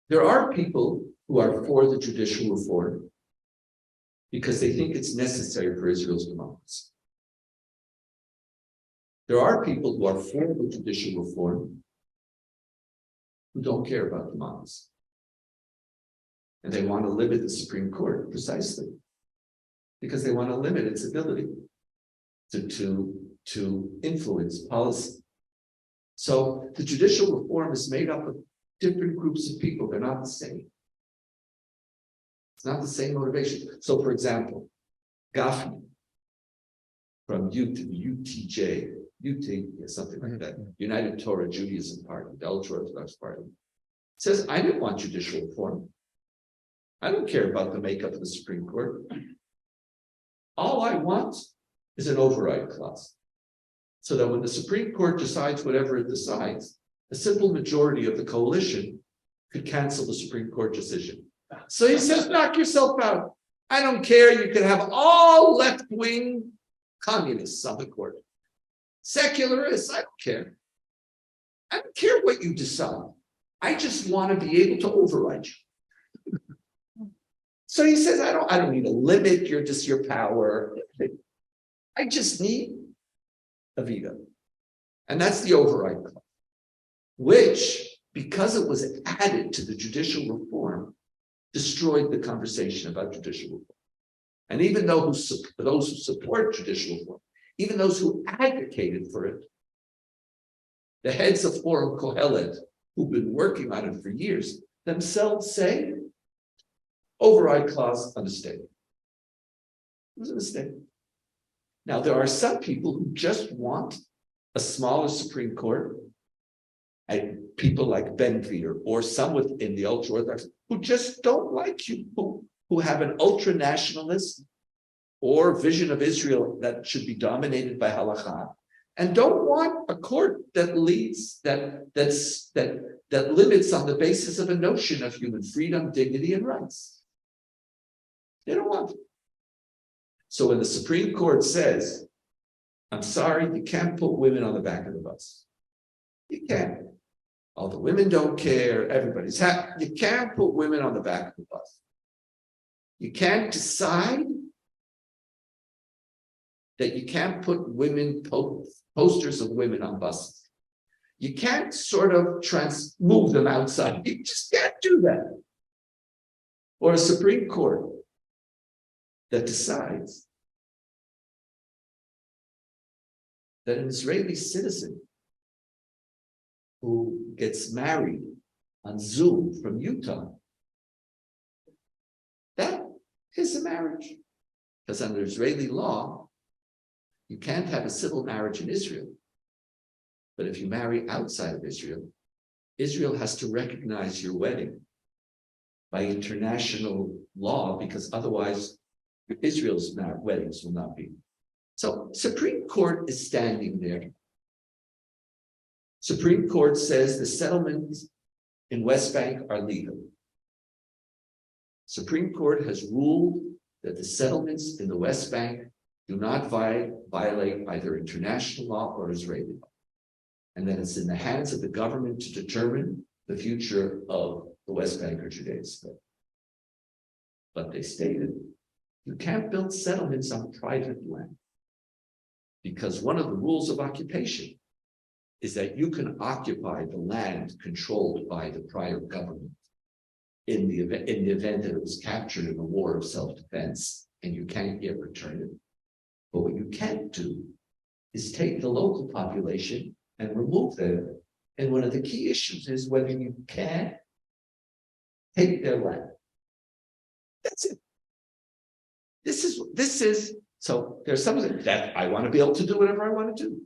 There are people who are for the judicial reform because they think it's necessary for Israel's democracy. There are people who are for the judicial reform who don't care about democracy. And they want to limit the Supreme Court precisely because they want to limit its ability to influence policy. So the judicial reform is made up of different groups of people. They're not the same. It's not the same motivation. So, for example, Kaufman from UTJ, something like that, United Torah Judaism Party, the ultra-Orthodox party, says, I didn't want judicial reform. I don't care about the makeup of the Supreme Court. All I want is an override clause. So that when the Supreme Court decides whatever it decides, a simple majority of the coalition could cancel the Supreme Court decision. So he says, knock yourself out. I don't care. You can have all left-wing communists on the court. Secularists, I don't care. I don't care what you decide. I just want to be able to override you. So he says, I don't need to limit your power. I just need a veto. And that's the override clause, which, because it was added to the judicial reform, destroyed the conversation about judicial reform. And even those who support judicial reform, even those who advocated for it, the heads of Forum Kohelet, who've been working on it for years, themselves say, override clause a mistake. It was a mistake. Now, there are some people who just want a smaller Supreme Court, and people like Ben-Gvir or some within the ultra-Orthodox who just don't like you, who have an ultra-nationalist or vision of Israel that should be dominated by halakha, and don't want a court that leads, that limits on the basis of a notion of human freedom, dignity, and rights. They don't want it. So when the Supreme Court says, I'm sorry, you can't put women on the back of the bus. You can't. All the women don't care. Everybody's happy. You can't put women on the back of the bus. You can't decide that you can't put women, posters of women on buses. You can't sort of move them outside. You just can't do that. Or a Supreme Court that decides that an Israeli citizen who gets married on Zoom from Utah, that is a marriage. Because under Israeli law, you can't have a civil marriage in Israel. But if you marry outside of Israel, Israel has to recognize your wedding by international law, because otherwise Israel's weddings will not be. So Supreme Court is standing there. Supreme Court says the settlements in West Bank are legal. Supreme Court has ruled that the settlements in the West Bank do not violate either international law or Israeli law. And that it's in the hands of the government to determine the future of the West Bank or Judea state. But they stated, you can't build settlements on private land, because one of the rules of occupation is that you can occupy the land controlled by the prior government in the event that it was captured in a war of self-defense, and you can't yet return it. But what you can't do is take the local population and remove them. And one of the key issues is whether you can take their land. That's it. This is, so there's something that I want to be able to do whatever I want to do.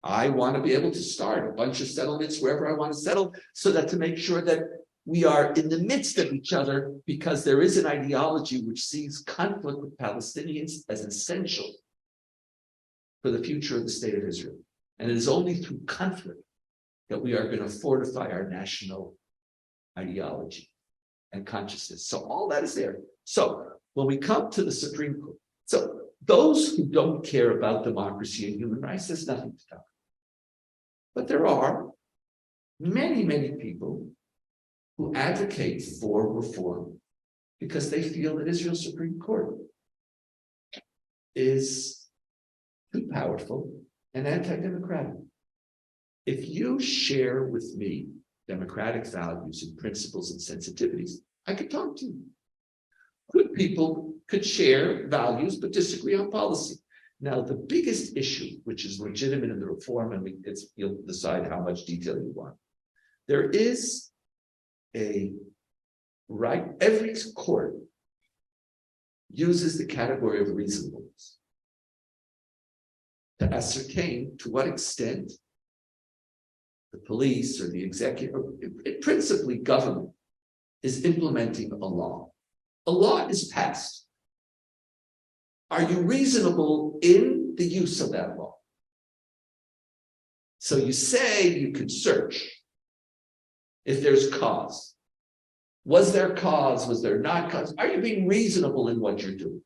I want to be able to start a bunch of settlements wherever I want to settle, so that to make sure that we are in the midst of each other, because there is an ideology which sees conflict with Palestinians as essential for the future of the state of Israel. And it is only through conflict that we are going to fortify our national ideology and consciousness. So all that is there. So when we come to the Supreme Court, so those who don't care about democracy and human rights, there's nothing to talk about. But there are many, many people who advocate for reform because they feel that Israel's Supreme Court is too powerful and anti-democratic. If you share with me democratic values and principles and sensitivities, I could talk to you. Good people could share values but disagree on policy. Now, the biggest issue, which is legitimate in the reform, and you'll decide how much detail you want. There is a right, every court uses the category of reasonableness to ascertain to what extent the police or the executive, principally government, is implementing a law. A law is passed. Are you reasonable in the use of that law? So you say you could search if there's cause. Was there cause? Was there not cause? Are you being reasonable in what you're doing?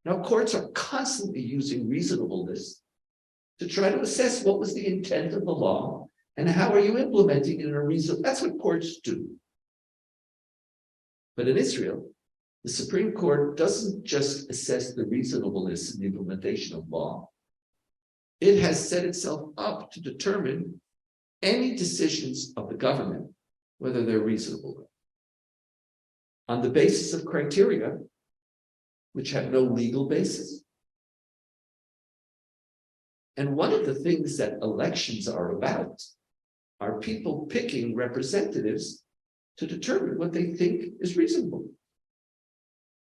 Now, courts are constantly using reasonableness to try to assess what was the intent of the law and how are you implementing it in a reasonable. That's what courts do. But in Israel, the Supreme Court doesn't just assess the reasonableness in the implementation of law. It has set itself up to determine any decisions of the government, whether they're reasonable, on the basis of criteria which have no legal basis. And one of the things that elections are about are people picking representatives to determine what they think is reasonable.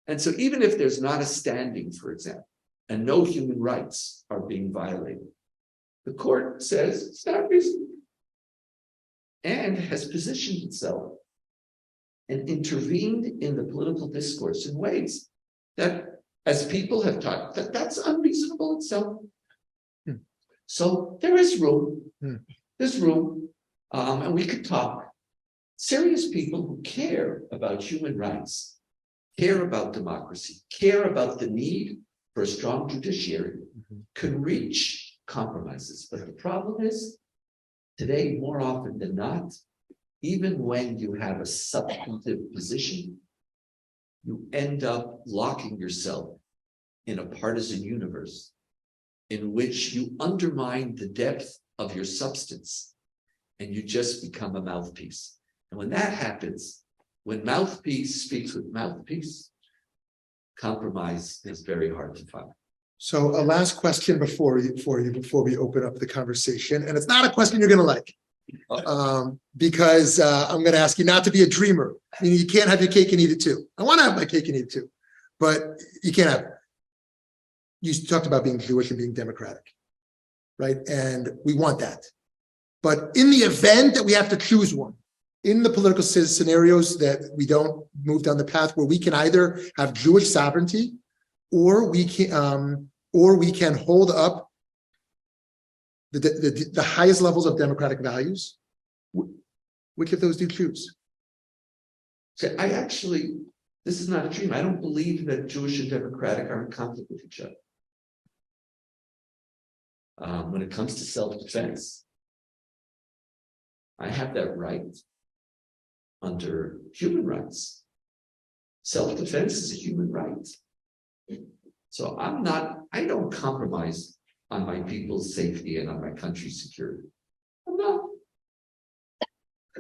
And so even if there's not a standing, for example, and no human rights are being violated, the court says it's not reasonable and has positioned itself and intervened in the political discourse in ways that, as people have taught, that's unreasonable itself. So there is room. There's room, and we could talk. Serious people who care about human rights, care about democracy, care about the need for a strong judiciary, can reach compromises. But the problem is, today, more often than not, even when you have a substantive position, you end up locking yourself in a partisan universe in which you undermine the depth of your substance and you just become a mouthpiece. And when that happens, when mouthpiece speaks with mouthpiece, compromise is very hard to find. So a last question before we open up the conversation, and it's not a question you're going to like, because I'm going to ask you not to be a dreamer. I mean, you can't have your cake and eat it too. I want to have my cake and eat it too, but you can't have, you talked about being Jewish and being democratic, right? And we want that. But in the event that we have to choose one, in the political scenarios that we don't move down the path where we can either have Jewish sovereignty or we can hold up the highest levels of democratic values, which of those do you choose? So this is not a dream. I don't believe that Jewish and democratic are in conflict with each other. When it comes to self-defense, I have that right under human rights. Self-defense is a human right. So I don't compromise on my people's safety and on my country's security. I'm not.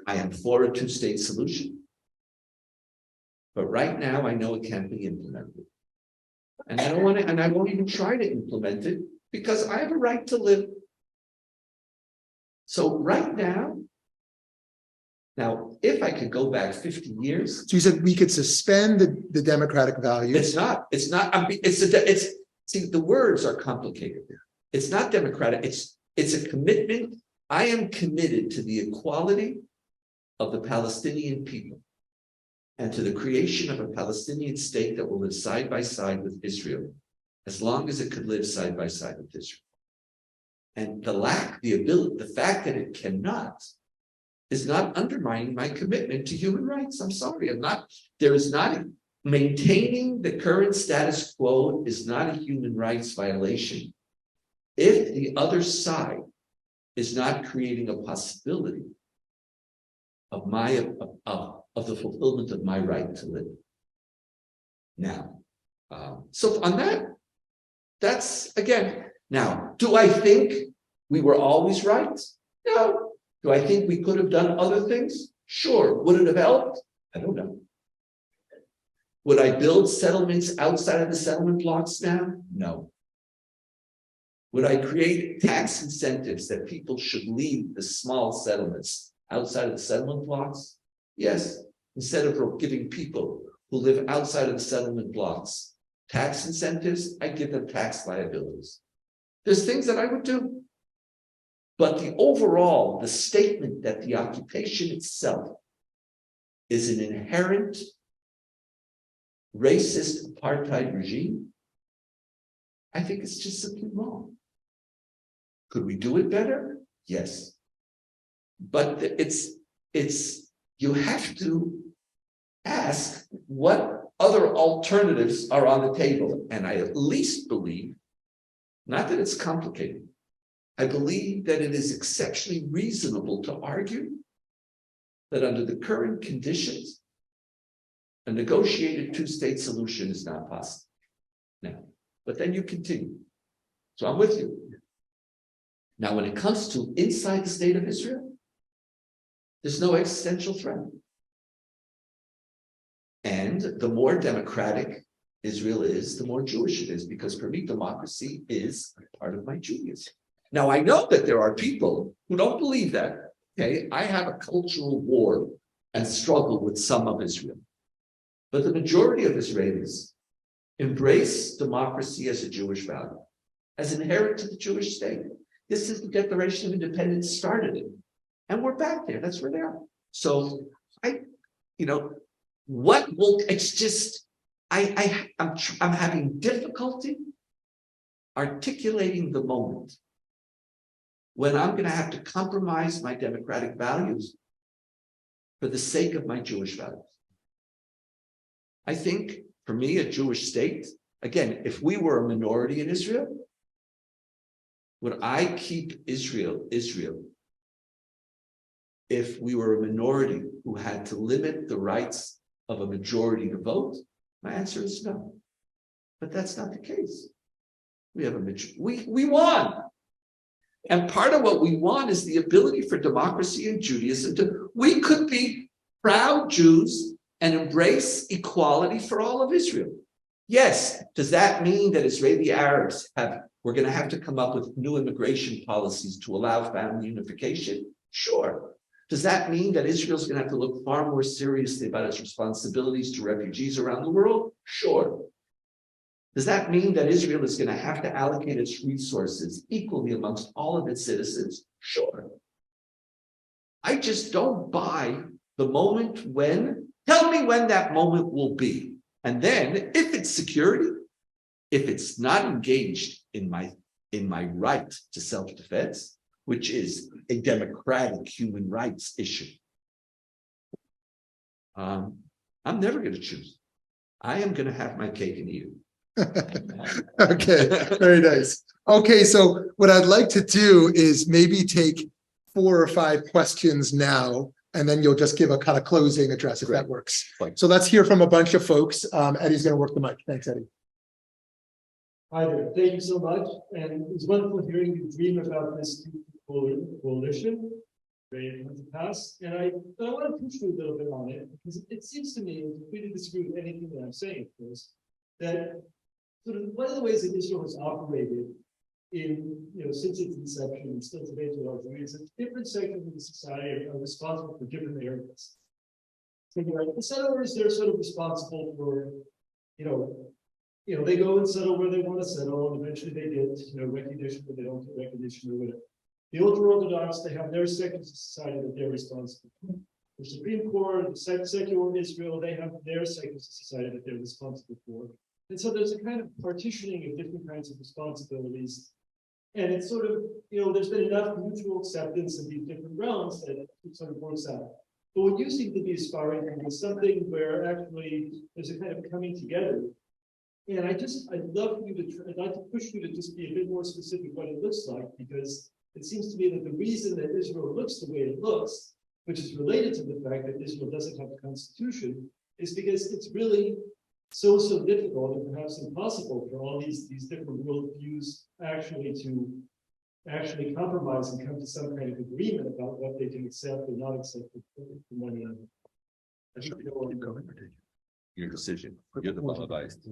I am for a two-state solution. But right now, I know it can't be implemented. And I don't want to, and I won't even try to implement it because I have a right to live. So right now, if I could go back 50 years. So you said we could suspend the democratic values. It's not, see, the words are complicated. It's not democratic, it's a commitment. I am committed to the equality of the Palestinian people and to the creation of a Palestinian state that will live side by side with Israel, as long as it could live side by side with Israel. And the fact that it cannot is not undermining my commitment to human rights. I'm sorry, maintaining the current status quo is not a human rights violation if the other side is not creating a possibility of the fulfillment of my right to live. Now, so on that's again. Now, do I think we were always right? No. Do I think we could have done other things? Sure. Would it have helped? I don't know. Would I build settlements outside of the settlement blocks now? No. Would I create tax incentives that people should leave the small settlements outside of the settlement blocks? Yes. Instead of giving people who live outside of the settlement blocks tax incentives, I give them tax liabilities. There's things that I would do. But the statement that the occupation itself is an inherent racist apartheid regime, I think it's just simply wrong. Could we do it better? Yes. But you have to ask what other alternatives are on the table. And I at least believe, not that it's complicated, I believe that it is exceptionally reasonable to argue that under the current conditions, a negotiated two-state solution is not possible. Now, but then you continue. So I'm with you. Now, when it comes to inside the state of Israel, there's no existential threat. And the more democratic Israel is, the more Jewish it is, because for me, democracy is part of my Judaism. Now, I know that there are people who don't believe that. Okay, I have a cultural war and struggle with some of Israel. But the majority of Israelis embrace democracy as a Jewish value, as inherent to the Jewish state. This is the Declaration of Independence started it. And we're back there. That's where they are. So I'm having difficulty articulating the moment when I'm going to have to compromise my democratic values for the sake of my Jewish values. I think, for me, a Jewish state, again, if we were a minority in Israel, would I keep Israel if we were a minority who had to limit the rights of a majority to vote? My answer is no. But that's not the case. We have we won. And part of what we want is the ability for democracy and Judaism we could be proud Jews and embrace equality for all of Israel. Yes, does that mean that Israeli Arabs we're going to have to come up with new immigration policies to allow family unification? Sure. Does that mean that Israel's going to have to look far more seriously about its responsibilities to refugees around the world? Sure. Does that mean that Israel is going to have to allocate its resources equally amongst all of its citizens? Sure. I just don't buy the moment when, tell me when that moment will be. And then if it's security, if it's not engaged in my right to self-defense, which is a democratic human rights issue, I'm never going to choose. I am going to have my cake and eat it. Okay, very nice. Okay, so what I'd like to do is maybe take 4 or 5 questions now, and then you'll just give a kind of closing address if that works. Fine. So let's hear from a bunch of folks. Eddie's going to work the mic. Thanks, Eddie. Hi there, thank you so much. And it was wonderful hearing you dream about this coalition. Very much past. And I want to push you a little bit on it, because it seems to me, and completely disagree with anything that I'm saying, of course, that sort of one of the ways that Israel has operated in, since its inception and still today to a large degree, is that different sections of the society are responsible for different areas. So, the settlers, they're sort of responsible for, they go and settle where they want to settle, and eventually they get, recognition, but they don't get recognition or whatever. The ultra-Orthodox, they have their sections of society that they're responsible for. The Supreme Court, the secular Israel, they have their sections of society that they're responsible for. And so there's a kind of partitioning of different kinds of responsibilities. And it's sort of, there's been enough mutual acceptance of these different realms that it sort of works out. But what you seem to be aspiring to is something where actually there's a kind of coming together. And I'd like to push you to just be a bit more specific what it looks like, because it seems to me that the reason that Israel looks the way it looks, which is related to the fact that Israel doesn't have a constitution, is because it's really so difficult and perhaps impossible for all these different worldviews actually compromise and come to some kind of agreement about what they can accept or not accept from one another. I think Your decision. You're the one advised.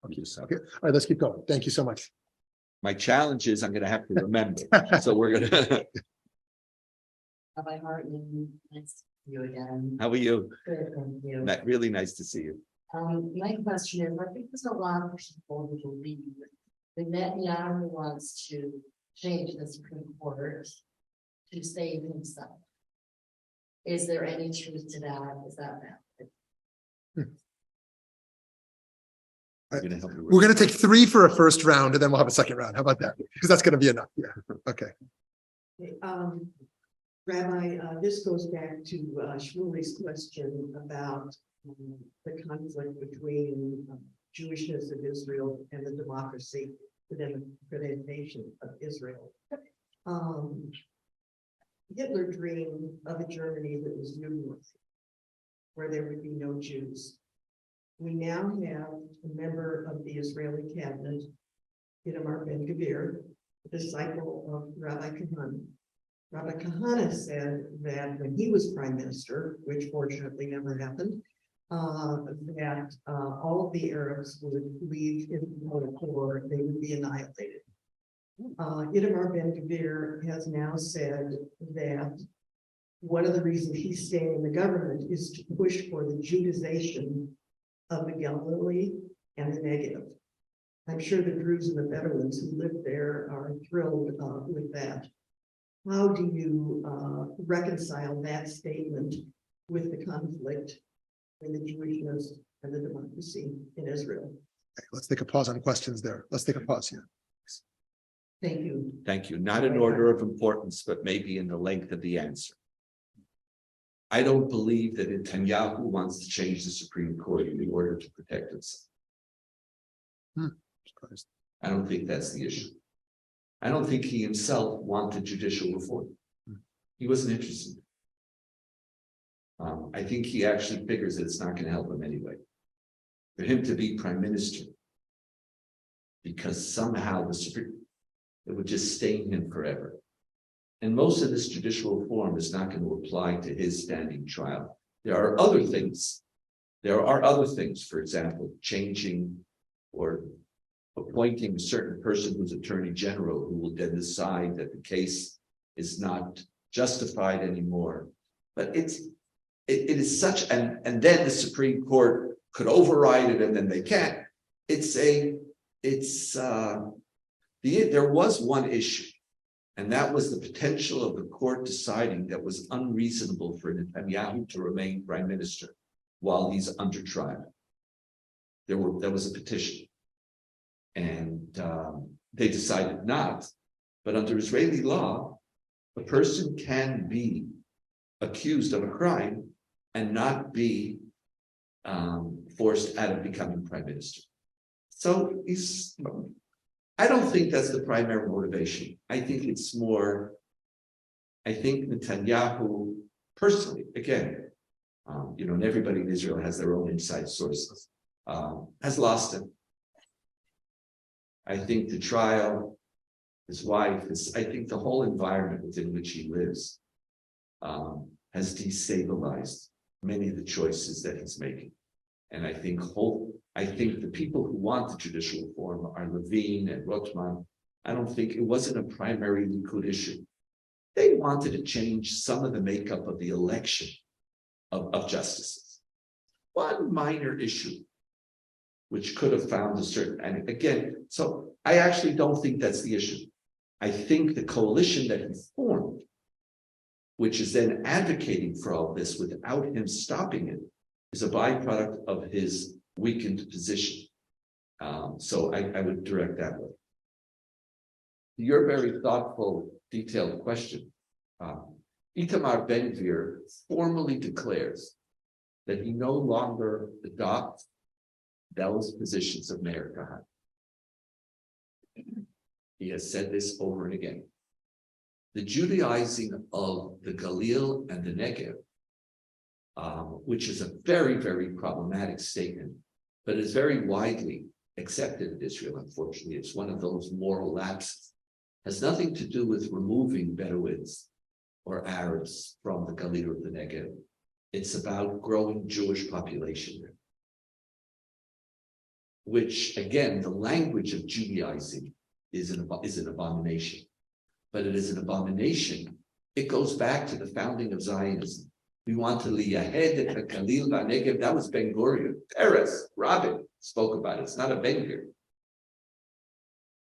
Okay. All right, let's keep going. Thank you so much. My challenge is I'm going to have to remember. So we're going to. Rabbi Hartman, nice to see you again. How are you? Good, thank you. Really nice to see you. My question is, I think there's a lot of people who believe that Netanyahu wants to change the Supreme Court to save himself. Is there any truth to that? Is that valid? I'm going to help you. We're going to take 3 for a first round, and then we'll have a second round. How about that? Because that's going to be enough. Yeah. Okay. Rabbi, this goes back to Shmuly's question about the conflict between Jewishness of Israel and the democracy, the democratization of Israel. Hitler dreamed of a Germany that was Judenist, where there would be no Jews. We now have a member of the Israeli cabinet, Itamar Ben-Gvir, a disciple of Rabbi Kahane. Rabbi Kahane said that when he was prime minister, which fortunately never happened, that all of the Arabs would leave Israel or they would be annihilated. Itamar Ben-Gvir has now said that one of the reasons he's staying in the government is to push for the Judaization of the Galilee and the Negev. I'm sure the Druze and the Bedouins who live there are thrilled with that. How do you reconcile that statement with the conflict in the Jewishness and the democracy in Israel? Okay, let's take a pause on questions there. Let's take a pause here. Thank you. Thank you. Not in order of importance, but maybe in the length of the answer. I don't believe that Netanyahu wants to change the Supreme Court in order to protect himself. I don't think that's the issue. I don't think he himself wanted judicial reform. He wasn't interested. I think he actually figures that it's not going to help him anyway. For him to be prime minister, because somehow the Supreme, it would just stain him forever. And most of this judicial reform is not going to apply to his standing trial. There are other things. For example, changing or appointing a certain person who's attorney general who will then decide that the case is not justified anymore. But it is such, and then the Supreme Court could override it and then they can't. there was one issue, and that was the potential of the court deciding that was unreasonable for Netanyahu to remain prime minister while he's under trial. There was a petition, and they decided not. But under Israeli law, a person can be accused of a crime and not be forced out of becoming prime minister. So I don't think that's the primary motivation. I think it's more, I think Netanyahu personally, again, and everybody in Israel has their own inside sources, has lost him. I think the trial, his wife, I think the whole environment within which he lives has destabilized many of the choices that he's making. And I think the people who want the judicial reform are Levine and Rotman. I don't think it wasn't a primary Likud issue. They wanted to change some of the makeup of the election of justices. One minor issue, which could have found a certain, and again, so I actually don't think that's the issue. I think the coalition that he formed, which is then advocating for all this without him stopping it, is a byproduct of his weakened position. So I would direct that way. Your very thoughtful, detailed question. Itamar Ben-Gvir formally declares that he no longer adopts those positions of Meir Kahane. He has said this over and again. The Judaizing of the Galil and the Negev, which is a very, very problematic statement, but is very widely accepted in Israel, unfortunately. It's one of those moral lapses. Has nothing to do with removing Bedouins or Arabs from the Galil or the Negev. It's about growing Jewish population there. Which, again, the language of Judaizing is an abomination. But it is an abomination. It goes back to the founding of Zionism. We want to liyahed the Galil v'Negev. That was Ben Gurion. Peres, Rabin spoke about it. It's not a Ben-Gvir.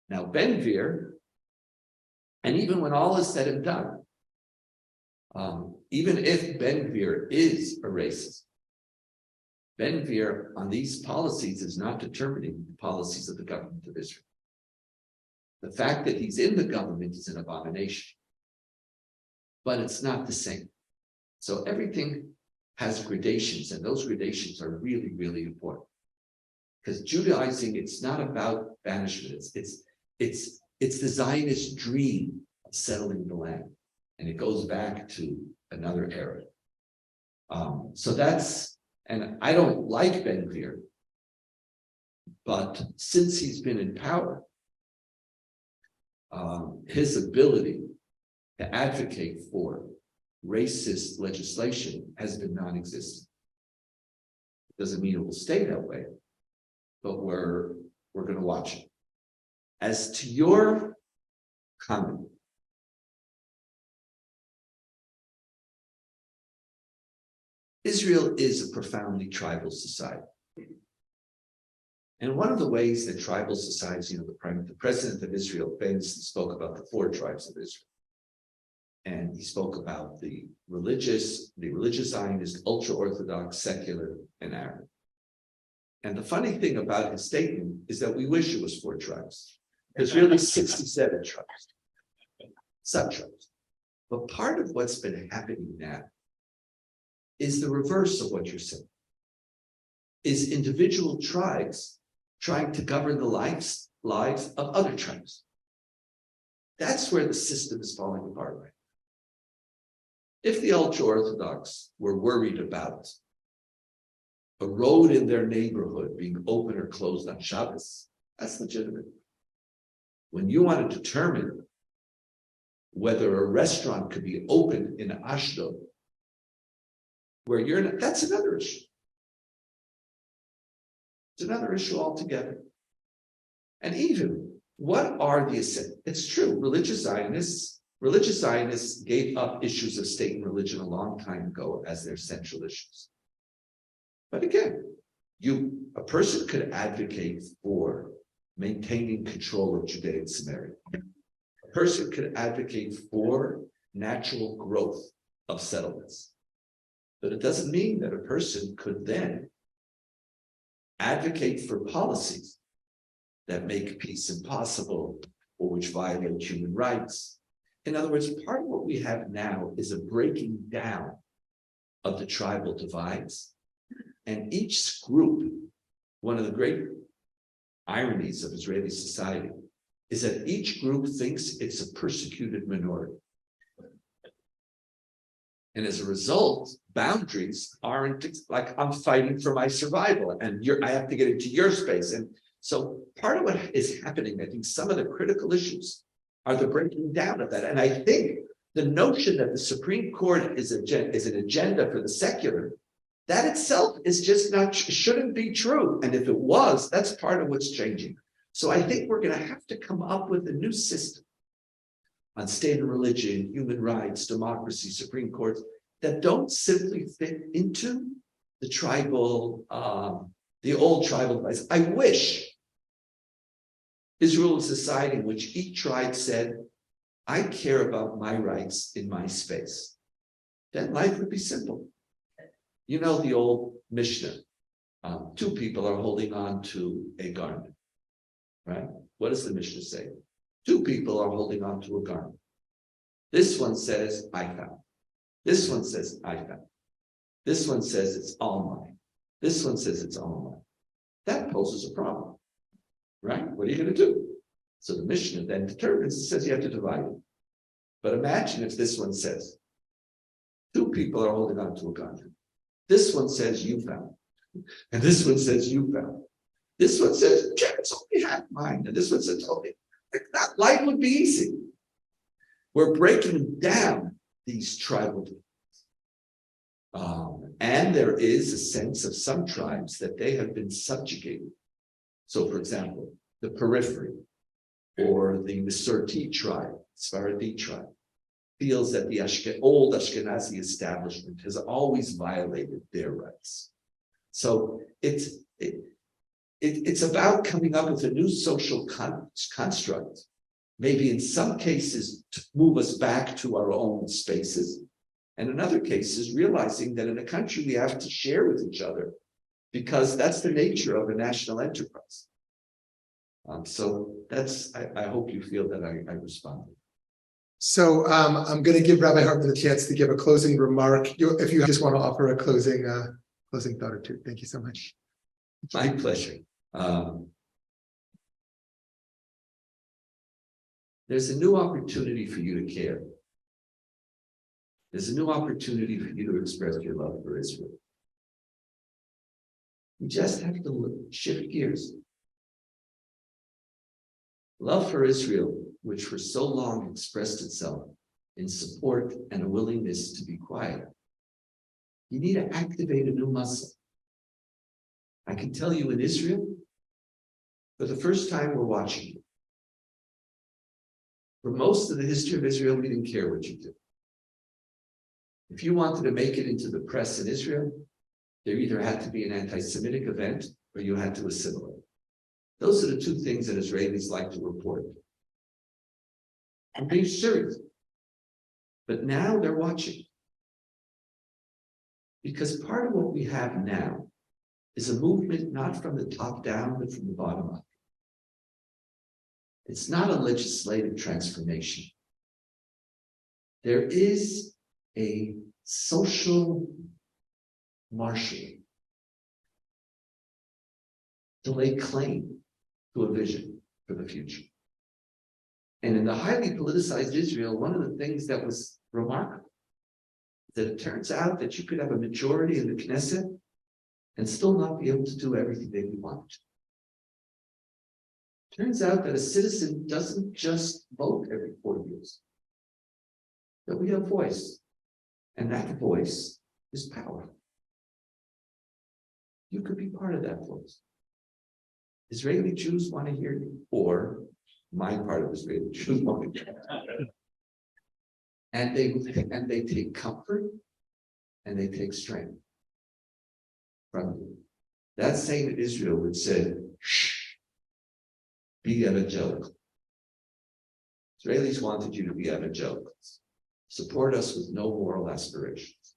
Now Ben-Gvir, and even when all is said and done, even if Ben-Gvir is a racist, Ben-Gvir on these policies is not determining the policies of the government of Israel. The fact that he's in the government is an abomination, but it's not the same. So everything has gradations, and those gradations are really, really important. Because Judaizing, it's not about banishment. It's the Zionist dream of settling the land, and it goes back to another era. So that's, and I don't like Ben-Gvir, but since he's been in power, his ability to advocate for racist legislation has been non-existent. Doesn't mean it will stay that way, but we're going to watch it. As to your comment, Israel is a profoundly tribal society. And one of the ways that tribal societies, the president of Israel famously spoke about the 4 tribes of Israel. And he spoke about the religious Zionist, ultra-Orthodox, secular, and Arab. And the funny thing about his statement is that we wish it was 4 tribes. There's really 67 tribes, sub-tribes. But part of what's been happening now is the reverse of what you're saying. Is individual tribes trying to govern the lives of other tribes. That's where the system is falling apart right now. If the ultra-Orthodox were worried about a road in their neighborhood being open or closed on Shabbos, that's legitimate. When you want to determine whether a restaurant could be open in Ashdod, where you're not, that's another issue. It's another issue altogether. And even, what are the, it's true, religious Zionists gave up issues of state and religion a long time ago as their central issues. But again, A person could advocate for maintaining control of Judea and Samaria. A person could advocate for natural growth of settlements. But it doesn't mean that a person could then advocate for policies that make peace impossible or which violate human rights. In other words, part of what we have now is a breaking down of the tribal divides. And each group, one of the great ironies of Israeli society is that each group thinks it's a persecuted minority. And as a result, boundaries aren't like I'm fighting for my survival and I have to get into your space. And so part of what is happening, I think some of the critical issues are the breaking down of that. And I think the notion that the Supreme Court is an agenda for the secular, that itself is just not, shouldn't be true. And if it was, that's part of what's changing. So I think we're going to have to come up with a new system on state and religion, human rights, democracy, Supreme Courts, that don't simply fit into the tribal, the old tribal device. I wish Israel was a society in which each tribe said, I care about my rights in my space. Then life would be simple. You know the old Mishnah, two people are holding on to a garment, right? What does the Mishnah say? Two people are holding on to a garment. This one says, I found. This one says, I found. This one says, it's all mine. This one says, it's all mine. That poses a problem, right? What are you going to do? So the Mishnah then determines, it says you have to divide it. But imagine if this one says, two people are holding on to a garment. This one says, you found. And this one says, you found. This one says, it's only half mine. And this one says, okay, that life would be easy. We're breaking down these tribal divisions. And there is a sense of some tribes that they have been subjugated. So, for example, the periphery or the Masorti tribe, Sephardi tribe, feels that the old Ashkenazi establishment has always violated their rights. So it's about coming up with a new social construct, maybe in some cases to move us back to our own spaces, and in other cases realizing that in a country we have to share with each other because that's the nature of a national enterprise. So that's, I hope you feel that I responded. So I'm going to give Rabbi Hartman a chance to give a closing remark. If you just want to offer a closing thought or two. Thank you so much. My pleasure. There's a new opportunity for you to care. There's a new opportunity for you to express your love for Israel. You just have to shift gears. Love for Israel, which for so long expressed itself in support and a willingness to be quiet. You need to activate a new muscle. I can tell you in Israel, for the first time we're watching you. For most of the history of Israel, we didn't care what you did. If you wanted to make it into the press in Israel, there either had to be an anti-Semitic event or you had to assimilate. Those are the two things that Israelis like to report. I'm being serious. But now they're watching. Because part of what we have now is a movement not from the top down, but from the bottom up. It's not a legislative transformation. There is a social marshalling to lay claim to a vision for the future. And in the highly politicized Israel, one of the things that was remarkable is that it turns out that you could have a majority in the Knesset and still not be able to do everything that you want. Turns out that a citizen doesn't just vote every 4 years. That we have voice. And that voice is powerful. You could be part of that voice. Israeli Jews want to hear you, or my part of Israeli Jews want to hear you. And they take comfort and they take strength from you. that same Israel would say, shh, be evangelical. Israelis wanted you to be evangelicals. Support us with no moral aspirations.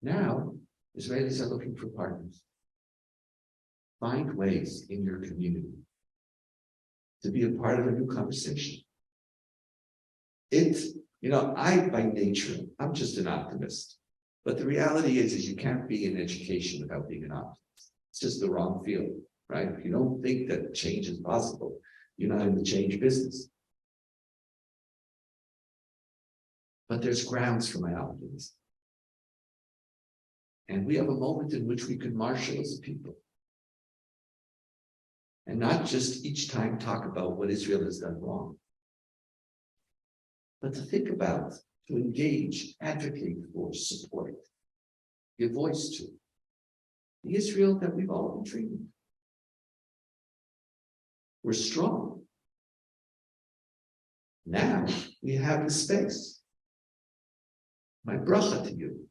Now, Israelis are looking for partners. Find ways in your community to be a part of a new conversation. I, by nature, I'm just an optimist. But the reality is you can't be in education without being an optimist. It's just the wrong field, right? If you don't think that change is possible, you're not in the change business. But there's grounds for my optimism. And we have a moment in which we can marshal as a people. And not just each time talk about what Israel has done wrong, but to think about, to engage, advocate for, support, give voice to the Israel that we've all been dreaming. We're strong. Now we have the space. My bracha to you.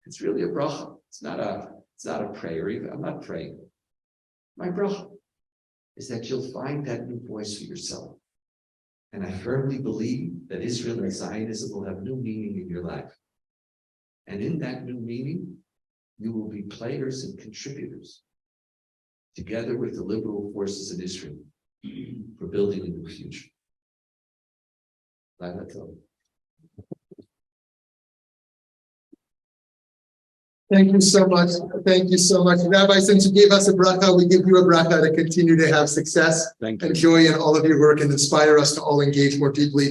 It's really a bracha. It's not a prayer even. I'm not praying. My bracha is that you'll find that new voice for yourself. And I firmly believe that Israel and Zionism will have new meaning in your life. And in that new meaning, you will be players and contributors, together with the liberal forces in Israel, for building a new future. Laila Tov. Thank you so much. Thank you so much. Rabbi, since you gave us a bracha, we give you a bracha to continue to have success Thank and joy in all of your work and inspire us to all engage more deeply